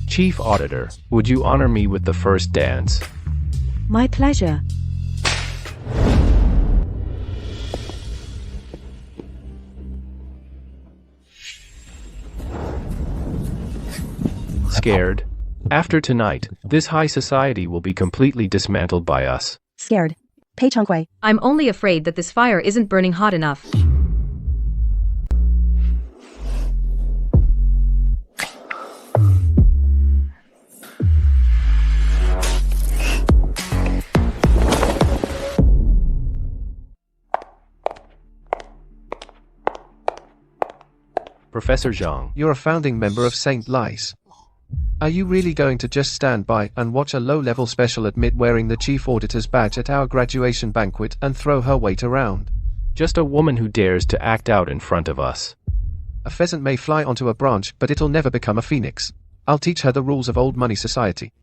Chief Auditor, would you honor me with the first dance? My pleasure. Scared? After tonight, this high society will be completely dismantled by us. Scared. Pei Changwei. I'm only afraid that this fire isn't burning hot enough. Professor Zhang. You're a founding member of St. Lis. Are you really going to just stand by and watch a low-level special admit wearing the chief auditor's badge at our graduation banquet and throw her weight around? Just a woman who dares to act out in front of us. A pheasant may fly onto a branch, but it'll never become a phoenix. I'll teach her the rules of old money society.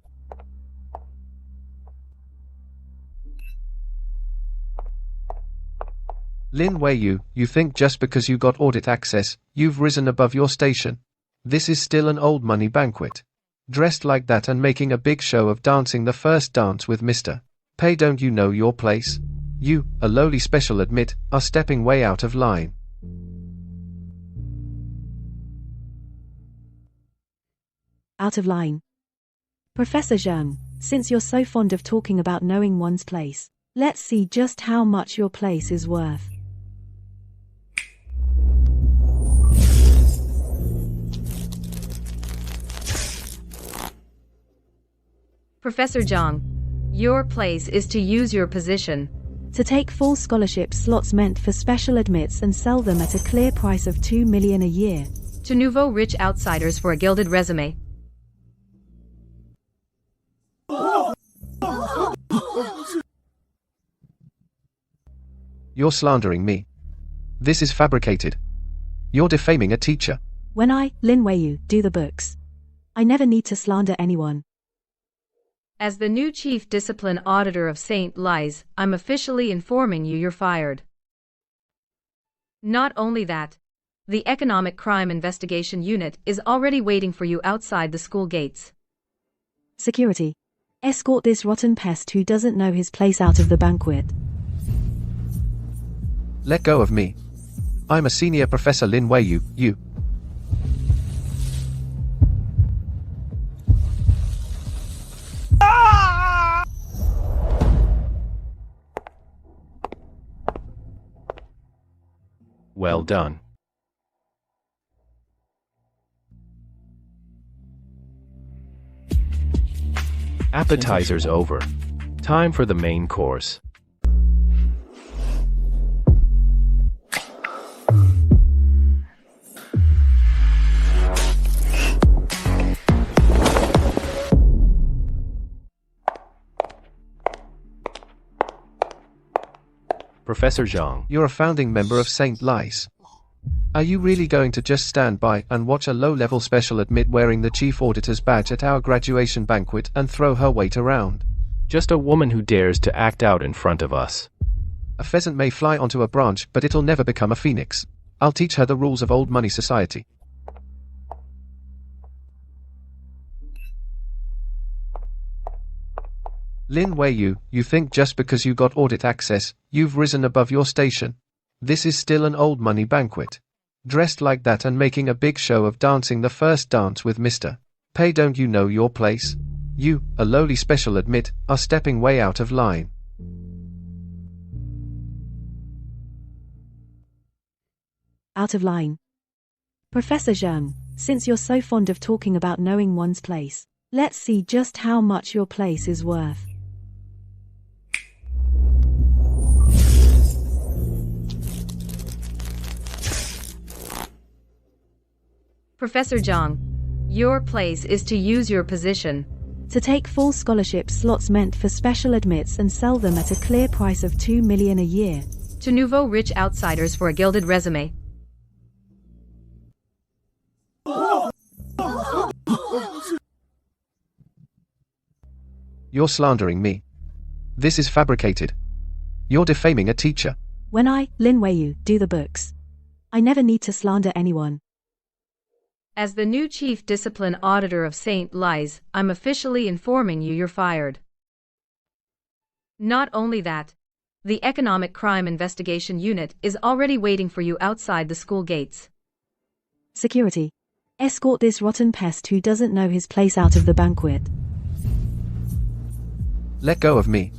Lin Weiyu, you think just because you got audit access, you've risen above your station? This is still an old money banquet. Dressed like that and making a big show of dancing the first dance with Mr. Pei, don't you know your place? You, a lowly special admit, are stepping way out of line. Out of line. Professor Zhang, since you're so fond of talking about knowing one's place, let's see just how much your place is worth. Professor Zhang, your place is to use your position to take full scholarship slots meant for special admits and sell them at a clear price of 2 million a year. To nouveau rich outsiders for a gilded resume. You're slandering me. This is fabricated. You're defaming a teacher. When I, Lin Weiyu, do the books, I never need to slander anyone. As the new chief discipline auditor of St. Lies, I'm officially informing you you're fired. Not only that, the Economic Crime Investigation Unit is already waiting for you outside the school gates. Security. Escort this rotten pest who doesn't know his place out of the banquet. Let go of me. I'm a senior professor Lin Weiyu, you. Well done. Appetizers over. Time for the main course. Professor Zhang. You're a founding member of St. Lies. Are you really going to just stand by and watch a low-level special admit wearing the chief auditor's badge at our graduation banquet and throw her weight around? Just a woman who dares to act out in front of us. A pheasant may fly onto a branch, but it'll never become a phoenix. I'll teach her the rules of old money society. Lin Weiyu, you think just because you got audit access, you've risen above your station? This is still an old money banquet. Dressed like that and making a big show of dancing the first dance with Mr. Pay, don't you know your place? You, a lowly special admit, are stepping way out of line. Out of line. Professor Zhang, since you're so fond of talking about knowing one's place, let's see just how much your place is worth. Professor Zhang, your place is to use your position to take full scholarship slots meant for special admits and sell them at a clear price of 2 million a year. To nouveau rich outsiders for a gilded resume. You're slandering me. This is fabricated. You're defaming a teacher. When I, Lin Weiyu, do the books, I never need to slander anyone. As the new chief discipline auditor of St. Lies, I'm officially informing you you're fired. Not only that, the Economic Crime Investigation Unit is already waiting for you outside the school gates. Security. Escort this rotten pest who doesn't know his place out of the banquet. Let go of me.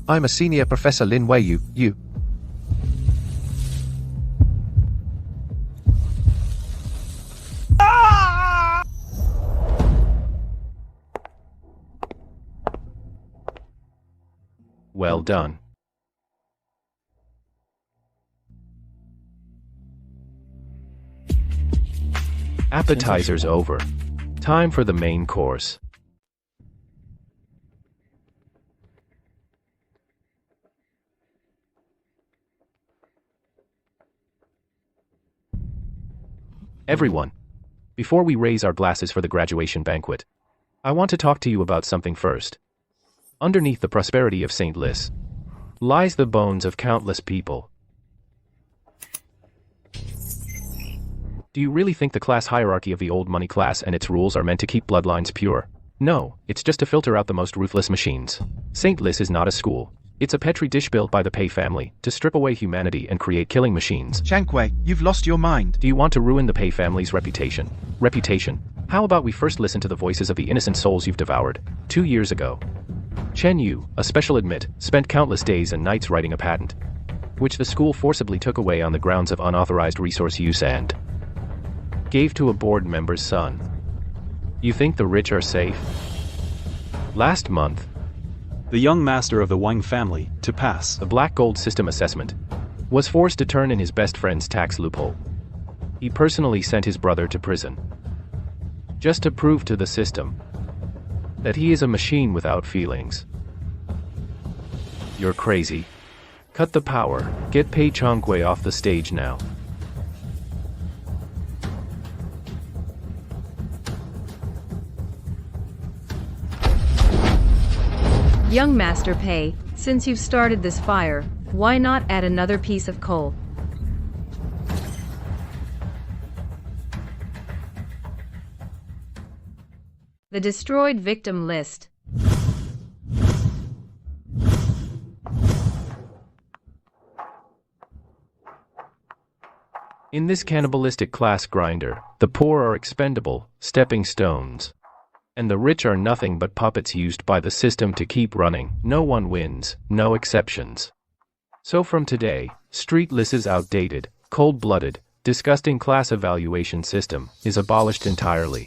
I'm a senior professor Lin Weiyu, you. Well done. Appetizers over. Time for the main course. Everyone, before we raise our glasses for the graduation banquet, I want to talk to you about something first. Underneath the prosperity of St. Lis lies the bones of countless people. Do you really think the class hierarchy of the old money class and its rules are meant to keep bloodlines pure? No, it's just to filter out the most ruthless machines. St. Lis is not a school. It's a petri dish built by the Pei family to strip away humanity and create killing machines. Shankui, you've lost your mind. Do you want to ruin the Pei family's reputation? How about we first listen to the voices of the innocent souls you've devoured? 2 years ago, Chen Yu, a special admit, spent countless days and nights writing a patent, which the school forcibly took away on the grounds of unauthorized resource use and gave to a board member's son. You think the rich are safe? Last month, the young master of the Wang family, to pass the black gold system assessment, was forced to turn in his best friend's tax loophole. He personally sent his brother to prison, just to prove to the system that he is a machine without feelings. You're crazy. Cut the power. Get Pei Changwei off the stage now. Young Master Pei, since you've started this fire, why not add another piece of coal? The destroyed victim list. In this cannibalistic class grinder, the poor are expendable, stepping stones. And the rich are nothing but puppets used by the system to keep running. No one wins, no exceptions. So from today, street list is outdated, cold-blooded, disgusting class evaluation system is abolished entirely.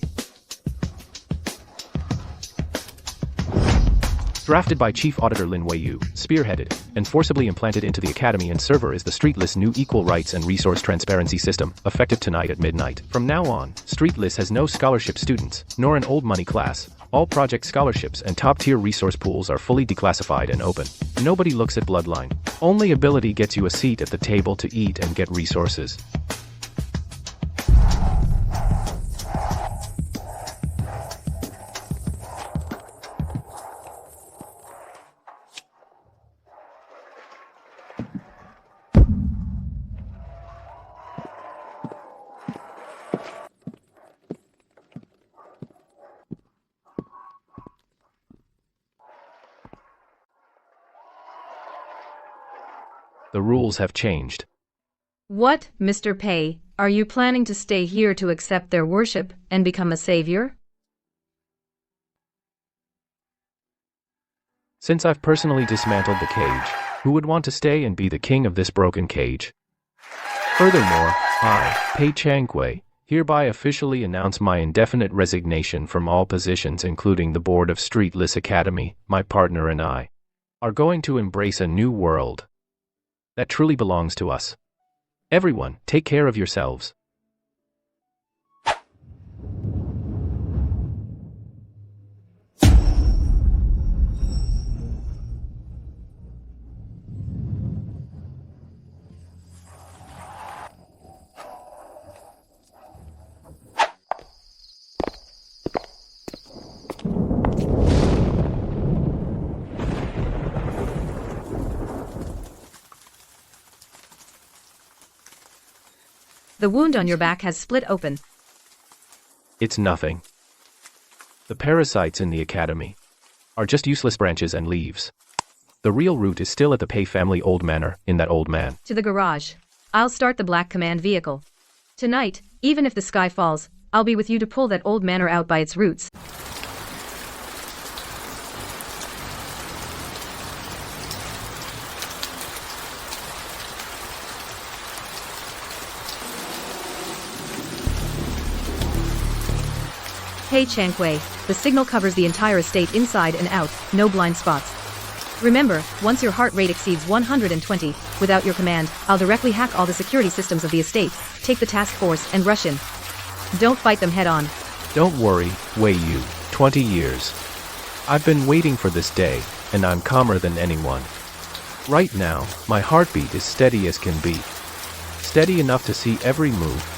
Drafted by Chief Auditor Lin Weiyu, spearheaded, and forcibly implanted into the Academy and server is the StreetList new equal rights and resource transparency system, effective tonight at midnight. From now on, StreetList has no scholarship students, nor an old money class. All project scholarships and top-tier resource pools are fully declassified and open. Nobody looks at bloodline. Only ability gets you a seat at the table to eat and get resources. The rules have changed. What, Mr. Pei, are you planning to stay here to accept their worship and become a savior? Since I've personally dismantled the cage, who would want to stay and be the king of this broken cage? Furthermore, I, Pei Changwei, hereby officially announce my indefinite resignation from all positions including the board of StreetList Academy. My partner and I are going to embrace a new world that truly belongs to us. Everyone, take care of yourselves. The wound on your back has split open. It's nothing. The parasites in the academy are just useless branches and leaves. The real root is still at the Pei family old manor, in that old man. To the garage. I'll start the Black Command vehicle. Tonight, even if the sky falls, I'll be with you to pull that old manor out by its roots. Pei Changwei, the signal covers the entire estate inside and out, no blind spots. Remember, once your heart rate exceeds 120, without your command, I'll directly hack all the security systems of the estate, take the task force and rush in. Don't fight them head on. Don't worry, Weiyu, 20 years. I've been waiting for this day, and I'm calmer than anyone. Right now, my heartbeat is steady as can be. Steady enough to see every move.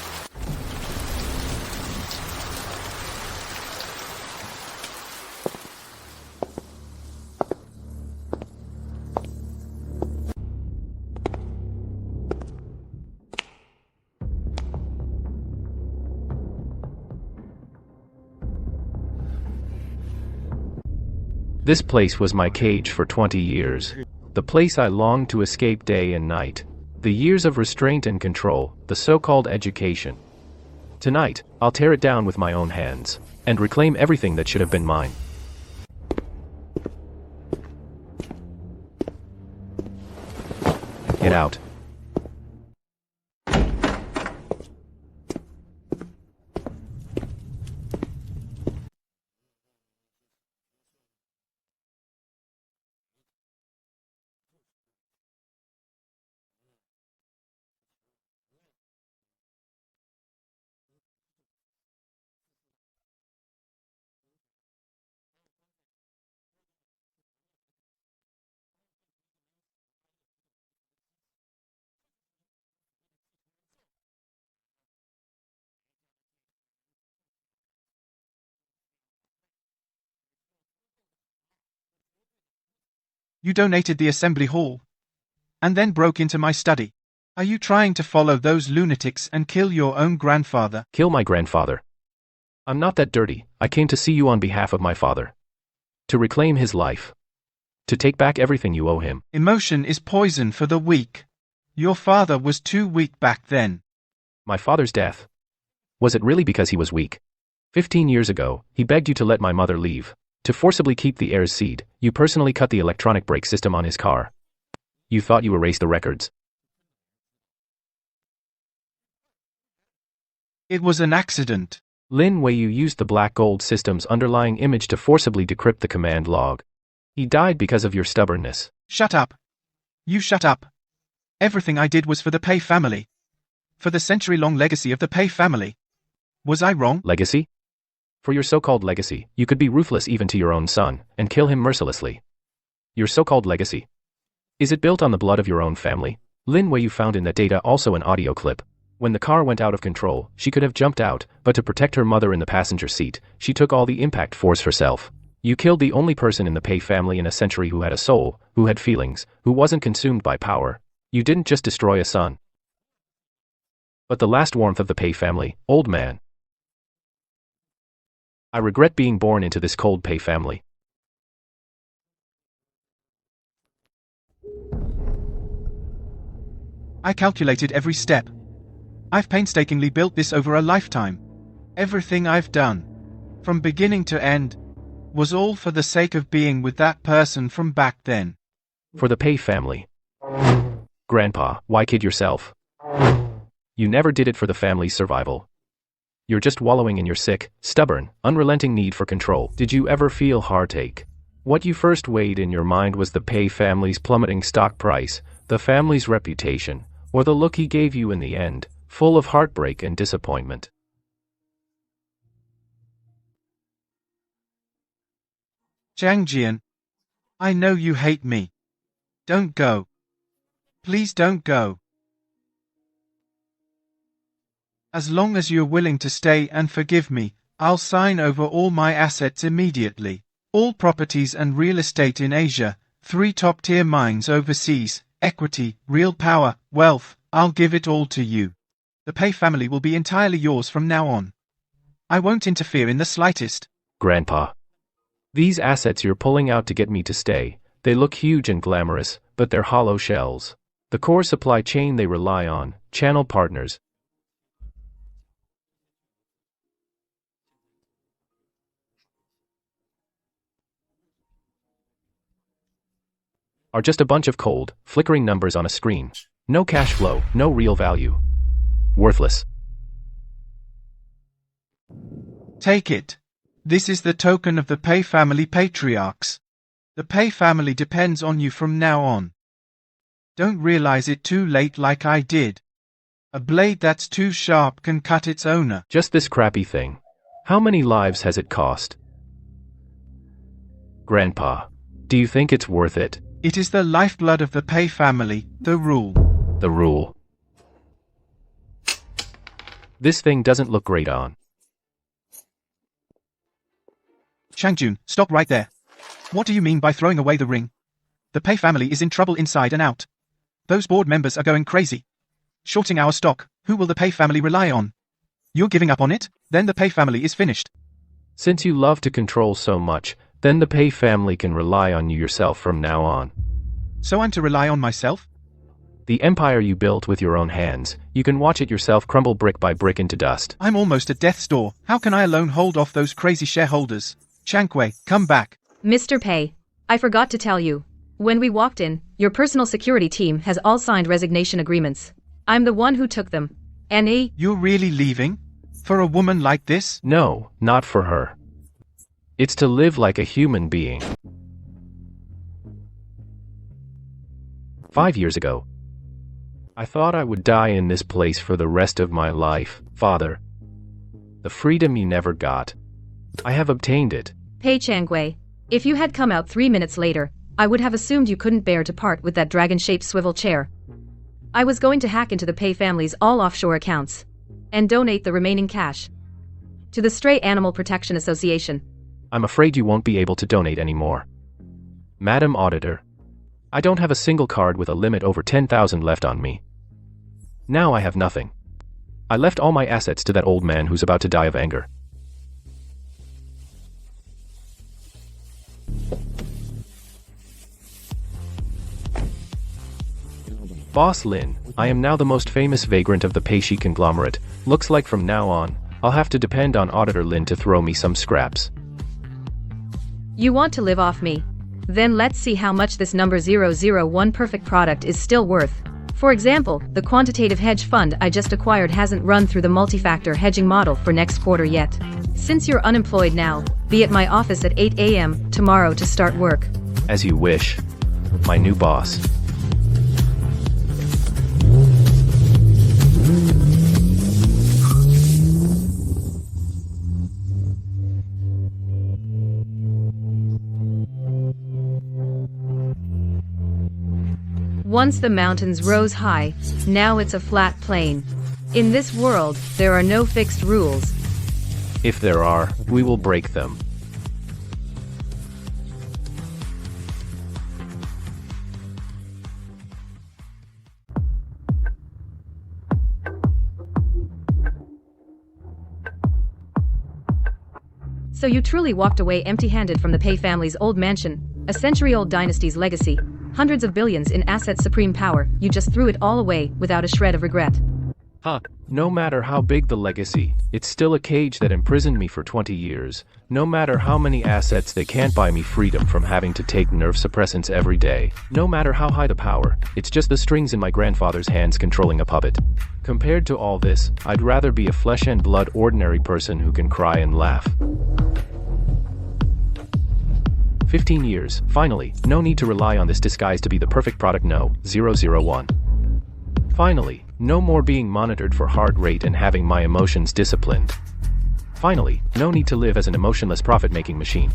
This place was my cage for 20 years. The place I longed to escape day and night. The years of restraint and control, the so-called education. Tonight, I'll tear it down with my own hands, and reclaim everything that should have been mine. Get out. You donated the assembly hall. And then broke into my study. Are you trying to follow those lunatics and kill your own grandfather? Kill my grandfather? I'm not that dirty. I came to see you on behalf of my father. To reclaim his life. To take back everything you owe him. Emotion is poison for the weak. Your father was too weak back then. My father's death. Was it really because he was weak? 15 years ago, he begged you to let my mother leave. To forcibly keep the heir's seed, you personally cut the electronic brake system on his car. You thought you erased the records. It was an accident. Lin Weiyu used the black gold system's underlying image to forcibly decrypt the command log. He died because of your stubbornness. Shut up. You shut up. Everything I did was for the Pei family. For the century-long legacy of the Pei family. Was I wrong? Legacy? For your so-called legacy, you could be ruthless even to your own son, and kill him mercilessly. Your so-called legacy. Is it built on the blood of your own family? Lin Weiyu found in that data also an audio clip. When the car went out of control, she could have jumped out, but to protect her mother in the passenger seat, she took all the impact force herself. You killed the only person in the Pei family in a century who had a soul, who had feelings, who wasn't consumed by power. You didn't just destroy a son, but the last warmth of the Pei family, old man. I regret being born into this cold Pei family. I calculated every step. I've painstakingly built this over a lifetime. Everything I've done, from beginning to end, was all for the sake of being with that person from back then. For the Pei family. Grandpa, why kid yourself? You never did it for the family's survival. You're just wallowing in your sick, stubborn, unrelenting need for control. Did you ever feel heartache? What you first weighed in your mind was the Pei family's plummeting stock price, the family's reputation, or the look he gave you in the end, full of heartbreak and disappointment. Zhang Jian, I know you hate me. Don't go. Please don't go. As long as you're willing to stay and forgive me, I'll sign over all my assets immediately. All properties and real estate in Asia, 3 top-tier mines overseas, equity, real power, wealth, I'll give it all to you. The Pei family will be entirely yours from now on. I won't interfere in the slightest. Grandpa. These assets you're pulling out to get me to stay, they look huge and glamorous, but they're hollow shells. The core supply chain they rely on, channel partners, are just a bunch of cold, flickering numbers on a screen. No cash flow, no real value. Worthless. Take it. This is the token of the Pei family patriarchs. The Pei family depends on you from now on. Don't realize it too late like I did. A blade that's too sharp can cut its owner. Just this crappy thing. How many lives has it cost? Grandpa, do you think it's worth it? It is the lifeblood of the Pei family, the rule. The rule. This thing doesn't look great on. Shangjun, stop right there. What do you mean by throwing away the ring? The Pei family is in trouble inside and out. Those board members are going crazy. Shorting our stock, who will the Pei family rely on? You're giving up on it? Then the Pei family is finished. Since you love to control so much, then the Pei family can rely on you yourself from now on. So I'm to rely on myself? The empire you built with your own hands, you can watch it yourself crumble brick by brick into dust. I'm almost at death's door. How can I alone hold off those crazy shareholders? Chankui, come back. Mr. Pei, I forgot to tell you. When we walked in, your personal security team has all signed resignation agreements. I'm the one who took them. And You're really leaving? For a woman like this? No, not for her. It's to live like a human being. 5 years ago, I thought I would die in this place for the rest of my life, Father. The freedom you never got. I have obtained it. Pei Changwei, if you had come out 3 minutes later, I would have assumed you couldn't bear to part with that dragon-shaped swivel chair. I was going to hack into the Pei family's all offshore accounts and donate the remaining cash to the Stray Animal Protection Association. I'm afraid you won't be able to donate anymore. Madam Auditor, I don't have a single card with a limit over 10,000 left on me. Now I have nothing. I left all my assets to that old man who's about to die of anger. Boss Lin, I am now the most famous vagrant of the Peishi conglomerate. Looks like from now on, I'll have to depend on Auditor Lin to throw me some scraps. You want to live off me? Then let's see how much this number 001 perfect product is still worth. For example, the quantitative hedge fund I just acquired hasn't run through the multi-factor hedging model for next quarter yet. Since you're unemployed now, be at my office at 8 a.m. tomorrow to start work. As you wish, my new boss. Once the mountains rose high, now it's a flat plain. In this world, there are no fixed rules. If there are, we will break them. So you truly walked away empty-handed from the Pei family's old mansion, a century-old dynasty's legacy, hundreds of billions in assets, supreme power. You just threw it all away without a shred of regret. Huh. No matter how big the legacy, it's still a cage that imprisoned me for 20 years. No matter how many assets, they can't buy me freedom from having to take nerve suppressants every day. No matter how high the power, it's just the strings in my grandfather's hands controlling a puppet. Compared to all this, I'd rather be a flesh and blood ordinary person who can cry and laugh. 15 years, finally, no need to rely on this disguise to be the perfect product. No, 001. Finally, no more being monitored for heart rate and having my emotions disciplined. Finally, no need to live as an emotionless profit-making machine.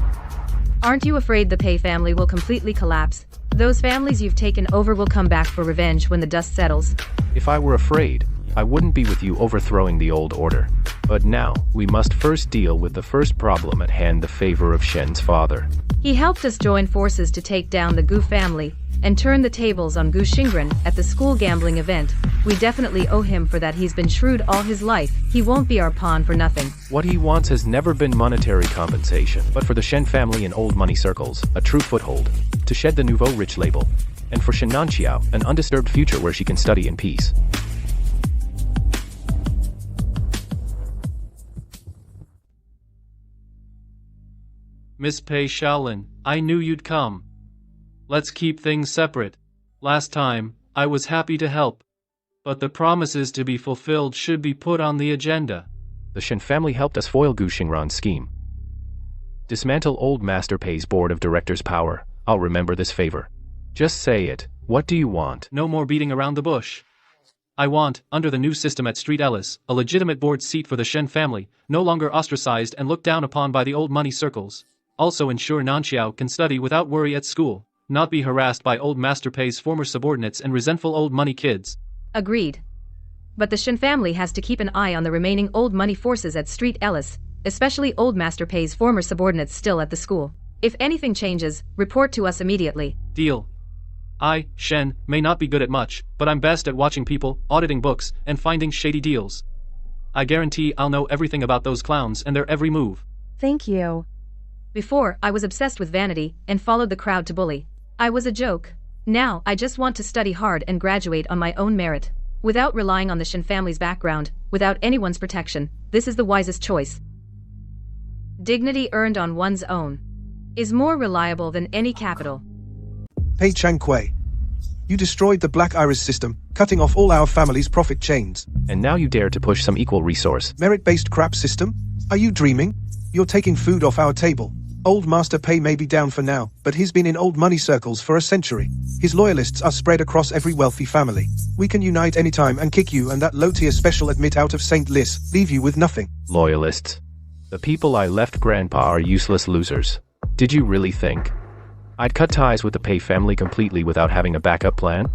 Aren't you afraid the Pei family will completely collapse? Those families you've taken over will come back for revenge when the dust settles. If I were afraid, I wouldn't be with you overthrowing the old order. But now, we must first deal with the first problem at hand, the favor of Shen's father. He helped us join forces to take down the Gu family and turn the tables on Gu Xingren at the school gambling event. We definitely owe him for that. He's been shrewd all his life. He won't be our pawn for nothing. What he wants has never been monetary compensation, but for the Shen family in old money circles, a true foothold, to shed the nouveau rich label, and for Shen Nanqiao, an undisturbed future where she can study in peace. Miss Pei Shaolin, I knew you'd come. Let's keep things separate. Last time, I was happy to help. But the promises to be fulfilled should be put on the agenda. The Shen family helped us foil Gu Xingran's scheme. Dismantle old Master Pei's board of directors' power. I'll remember this favor. Just say it. What do you want? No more beating around the bush. I want, under the new system at Street Ellis, a legitimate board seat for the Shen family, no longer ostracized and looked down upon by the old money circles. Also ensure Nanqiao can study without worry at school, not be harassed by old Master Pei's former subordinates and resentful old money kids. Agreed. But the Shen family has to keep an eye on the remaining old money forces at Street Ellis, especially old Master Pei's former subordinates still at the school. If anything changes, report to us immediately. Deal. I, Shen, may not be good at much, but I'm best at watching people, auditing books, and finding shady deals. I guarantee I'll know everything about those clowns and their every move. Thank you. Before, I was obsessed with vanity and followed the crowd to bully. I was a joke. Now, I just want to study hard and graduate on my own merit. Without relying on the Shen family's background, without anyone's protection, this is the wisest choice. Dignity earned on one's own is more reliable than any capital. Pei Changquei, you destroyed the Black Iris system, cutting off all our family's profit chains. And now you dare to push some equal resource. Merit-based crap system? Are you dreaming? You're taking food off our table. Old Master Pei may be down for now, but he's been in old money circles for a century. His loyalists are spread across every wealthy family. We can unite anytime and kick you and that low-tier special admit out of St. Lis, leave you with nothing. Loyalists. The people I left Grandpa are useless losers. Did you really think I'd cut ties with the Pei family completely without having a backup plan?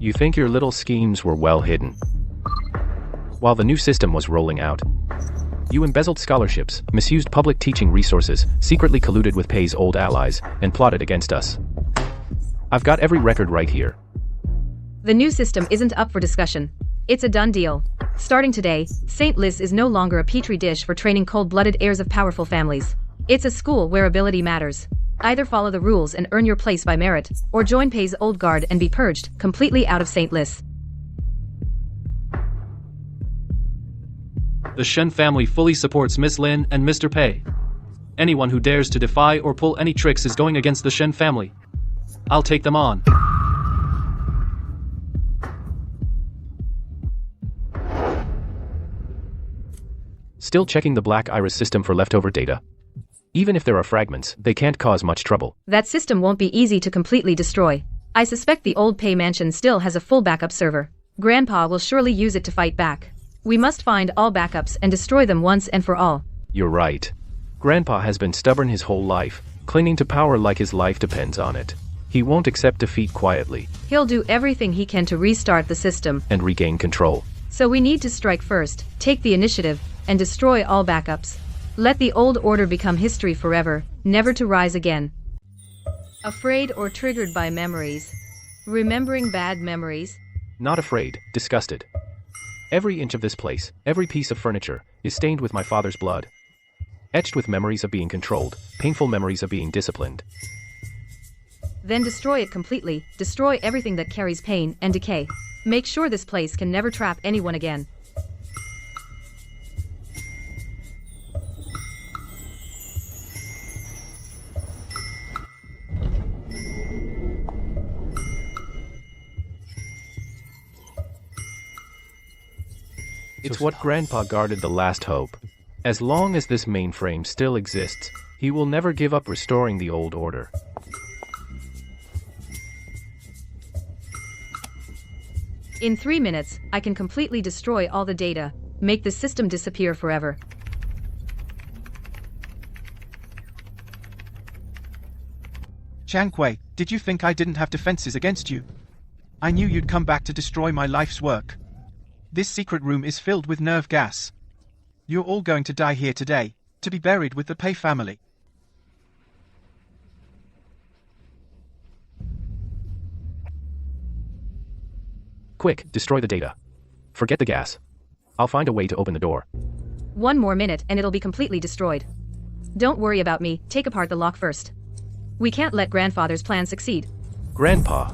You think your little schemes were well hidden? While the new system was rolling out, You embezzled scholarships, misused public teaching resources, secretly colluded with Pei's old allies, and plotted against us. I've got every record right here. The new system isn't up for discussion. It's a done deal. Starting today, St. Lis is no longer a petri dish for training cold-blooded heirs of powerful families. It's a school where ability matters. Either follow the rules and earn your place by merit, or join Pei's old guard and be purged completely out of St. Lis. The Shen family fully supports Miss Lin and Mr. Pei. Anyone who dares to defy or pull any tricks is going against the Shen family. I'll take them on. Still checking the Black Iris system for leftover data. Even if there are fragments, they can't cause much trouble. That system won't be easy to completely destroy. I suspect the old Pei mansion still has a full backup server. Grandpa will surely use it to fight back. We must find all backups and destroy them once and for all. You're right. Grandpa has been stubborn his whole life, clinging to power like his life depends on it. He won't accept defeat quietly. He'll do everything he can to restart the system and regain control. So we need to strike first, take the initiative, and destroy all backups. Let the old order become history forever, never to rise again. Afraid or triggered by memories? Remembering bad memories? Not afraid, disgusted. Every inch of this place, every piece of furniture, is stained with my father's blood. Etched with memories of being controlled, painful memories of being disciplined. Then destroy it completely, destroy everything that carries pain and decay. Make sure this place can never trap anyone again. It's what Grandpa guarded the last hope. As long as this mainframe still exists, he will never give up restoring the old order. In 3 minutes, I can completely destroy all the data, make the system disappear forever. Chang Kui, did you think I didn't have defenses against you? I knew you'd come back to destroy my life's work. This secret room is filled with nerve gas. You're all going to die here today, to be buried with the Pei family. Quick, destroy the data. Forget the gas. I'll find a way to open the door. 1 more minute and it'll be completely destroyed. Don't worry about me, take apart the lock first. We can't let Grandfather's plan succeed. Grandpa,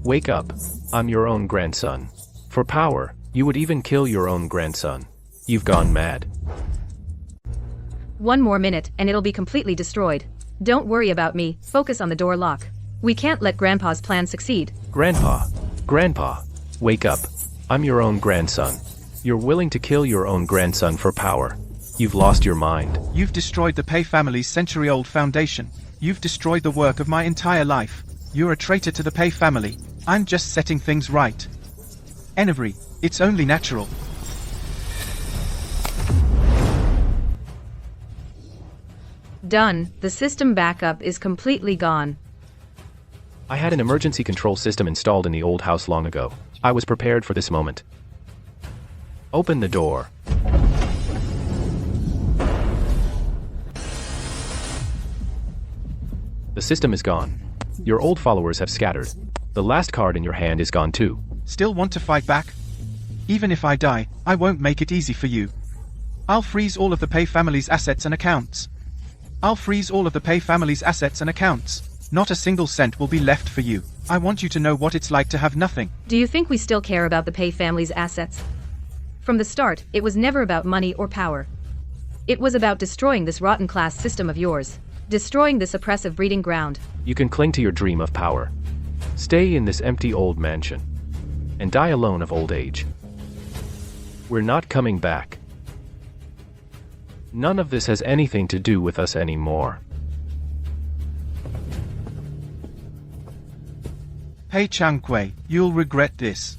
wake up. I'm your own grandson. For power, you would even kill your own grandson. You've gone mad. 1 more minute and it'll be completely destroyed. Don't worry about me, focus on the door lock. We can't let Grandpa's plan succeed. Grandpa, wake up. I'm your own grandson. You're willing to kill your own grandson for power. You've lost your mind. You've destroyed the Pei family's century-old foundation. You've destroyed the work of my entire life. You're a traitor to the Pei family. I'm just setting things right. Enivry, it's only natural. Done, the system backup is completely gone. I had an emergency control system installed in the old house long ago. I was prepared for this moment. Open the door. The system is gone. Your old followers have scattered. The last card in your hand is gone too. Still want to fight back? Even if I die, I won't make it easy for you. I'll freeze all of the Pei family's assets and accounts. Not a single cent will be left for you. I want you to know what it's like to have nothing. Do you think we still care about the Pei family's assets? From the start, it was never about money or power. It was about destroying this rotten class system of yours. Destroying this oppressive breeding ground. You can cling to your dream of power. Stay in this empty old mansion. And die alone of old age. We're not coming back. None of this has anything to do with us anymore. Pei Chang Kui, you'll regret this.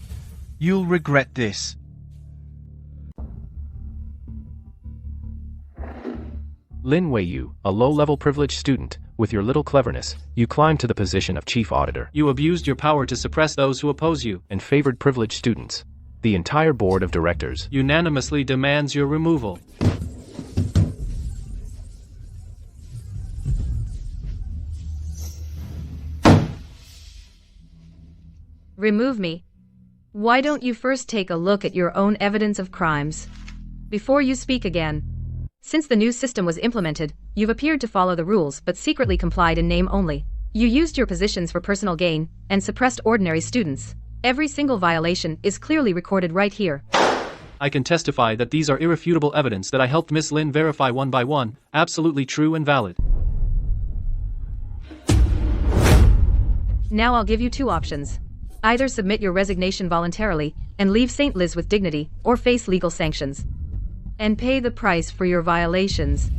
You'll regret this. Lin Weiyu, a low-level privileged student, with your little cleverness, you climbed to the position of chief auditor. You abused your power to suppress those who oppose you. And favored privileged students. The entire board of directors unanimously demands your removal. Remove me. Why don't you first take a look at your own evidence of crimes before you speak again? Since the new system was implemented, you've appeared to follow the rules but secretly complied in name only. You used your positions for personal gain and suppressed ordinary students. Every single violation is clearly recorded right here. I can testify that these are irrefutable evidence that I helped Miss Lin verify one by one, absolutely true and valid. Now I'll give you two options. Either submit your resignation voluntarily and leave St. Liz with dignity, or face legal sanctions and pay the price for your violations.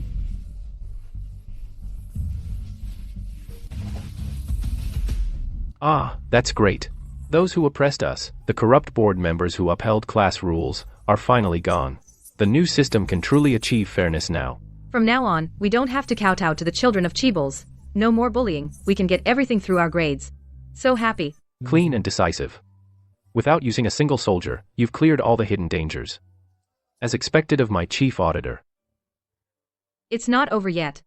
Ah, that's great. Those who oppressed us, the corrupt board members who upheld class rules, are finally gone. The new system can truly achieve fairness now. From now on, we don't have to kowtow to the children of Chibols. No more bullying, we can get everything through our grades. So happy. Clean and decisive. Without using a single soldier, you've cleared all the hidden dangers. As expected of my chief auditor. It's not over yet.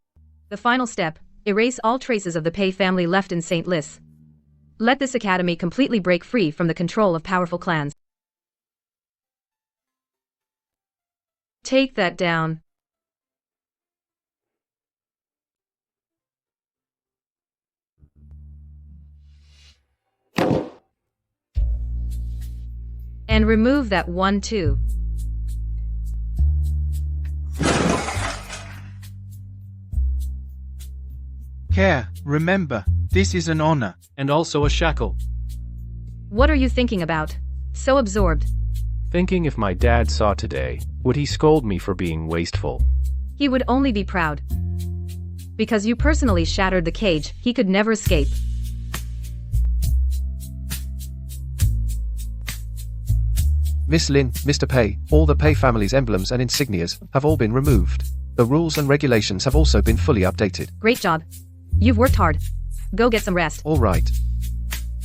The final step, erase all traces of the Pei family left in St. Lis. Let this academy completely break free from the control of powerful clans. Take that down. And remove that one too. Care, remember, this is an honor. And also a shackle. What are you thinking about? So absorbed. Thinking if my dad saw today, would he scold me for being wasteful? He would only be proud. Because you personally shattered the cage he could never escape. Miss Lin, Mr. Pei, all the Pei family's emblems and insignias have all been removed. The rules and regulations have also been fully updated. Great job. You've worked hard. Go get some rest. All right.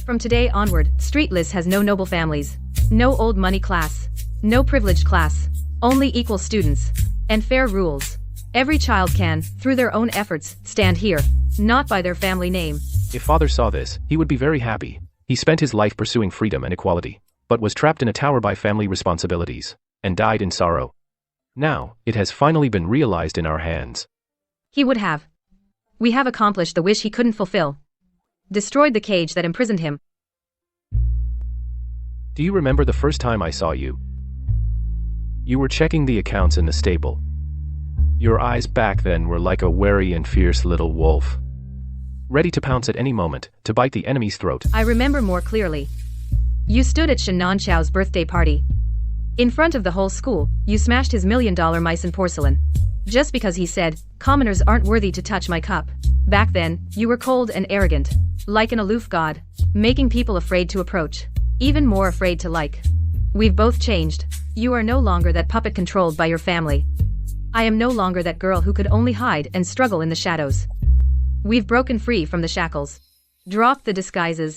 From today onward, Street Lis has no noble families, no old money class, no privileged class, only equal students, and fair rules. Every child can, through their own efforts, stand here, not by their family name. If father saw this, he would be very happy. He spent his life pursuing freedom and equality, but was trapped in a tower by family responsibilities, and died in sorrow. Now, it has finally been realized in our hands. He would have. We have accomplished the wish he couldn't fulfill. Destroyed the cage that imprisoned him. Do you remember the first time I saw you? You were checking the accounts in the stable. Your eyes back then were like a wary and fierce little wolf, ready to pounce at any moment, to bite the enemy's throat. I remember more clearly. You stood at Shen Nanqiao's birthday party. In front of the whole school, you smashed his $1 million mice and porcelain. Just because he said, commoners aren't worthy to touch my cup. Back then, you were cold and arrogant, like an aloof god, making people afraid to approach, even more afraid to like. We've both changed. You are no longer that puppet controlled by your family. I am no longer that girl who could only hide and struggle in the shadows. We've broken free from the shackles. Dropped the disguises.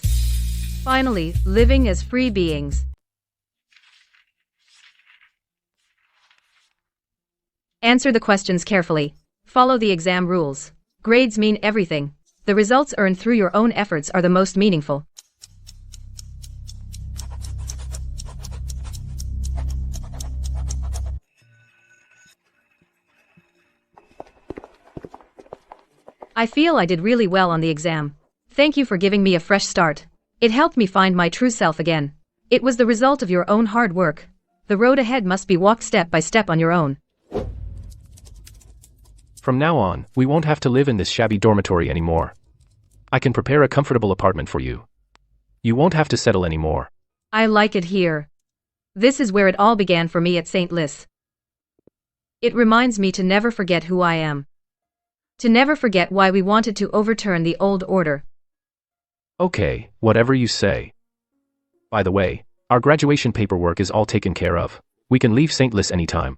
Finally, living as free beings. Answer the questions carefully. Follow the exam rules. Grades mean everything. The results earned through your own efforts are the most meaningful. I feel I did really well on the exam. Thank you for giving me a fresh start. It helped me find my true self again. It was the result of your own hard work. The road ahead must be walked step by step on your own. From now on, we won't have to live in this shabby dormitory anymore. I can prepare a comfortable apartment for you. You won't have to settle anymore. I like it here. This is where it all began for me at St. Lis. It reminds me to never forget who I am. To never forget why we wanted to overturn the old order. Okay, whatever you say. By the way, our graduation paperwork is all taken care of. We can leave St. Lis anytime.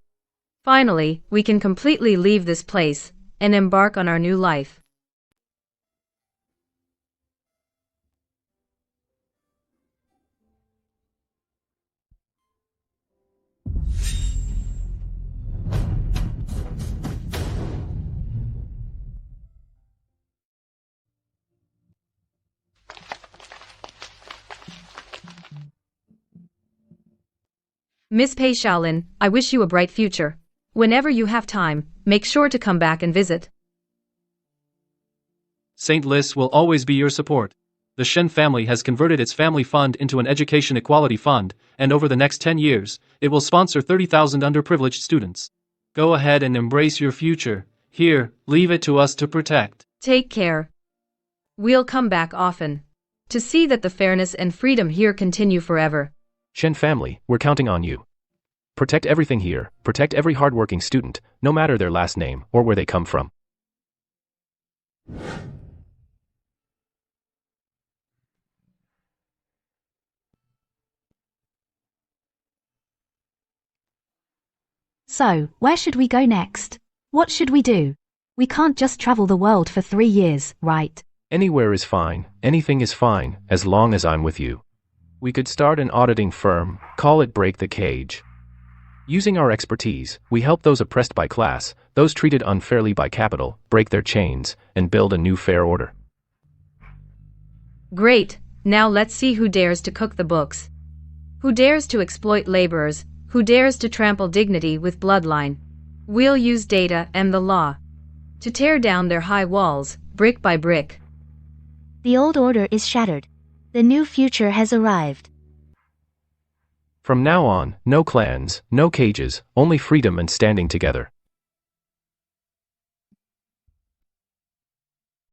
Finally, we can completely leave this place and embark on our new life. Miss Pei Shaolin, I wish you a bright future. Whenever you have time, make sure to come back and visit. St. Lis will always be your support. The Shen family has converted its family fund into an education equality fund, and over the next 10 years, it will sponsor 30,000 underprivileged students. Go ahead and embrace your future. Here, leave it to us to protect. Take care. We'll come back often to see that the fairness and freedom here continue forever. Shen family, we're counting on you. Protect everything here, protect every hardworking student, no matter their last name or where they come from. So, where should we go next? What should we do? We can't just travel the world for 3 years, right? Anywhere is fine, anything is fine, as long as I'm with you. We could start an auditing firm, call it Break the Cage. Using our expertise, we help those oppressed by class, those treated unfairly by capital, break their chains, and build a new fair order. Great, now let's see who dares to cook the books. Who dares to exploit laborers, who dares to trample dignity with bloodline. We'll use data and the law to tear down their high walls, brick by brick. The old order is shattered. The new future has arrived. From now on, no clans, no cages, only freedom and standing together.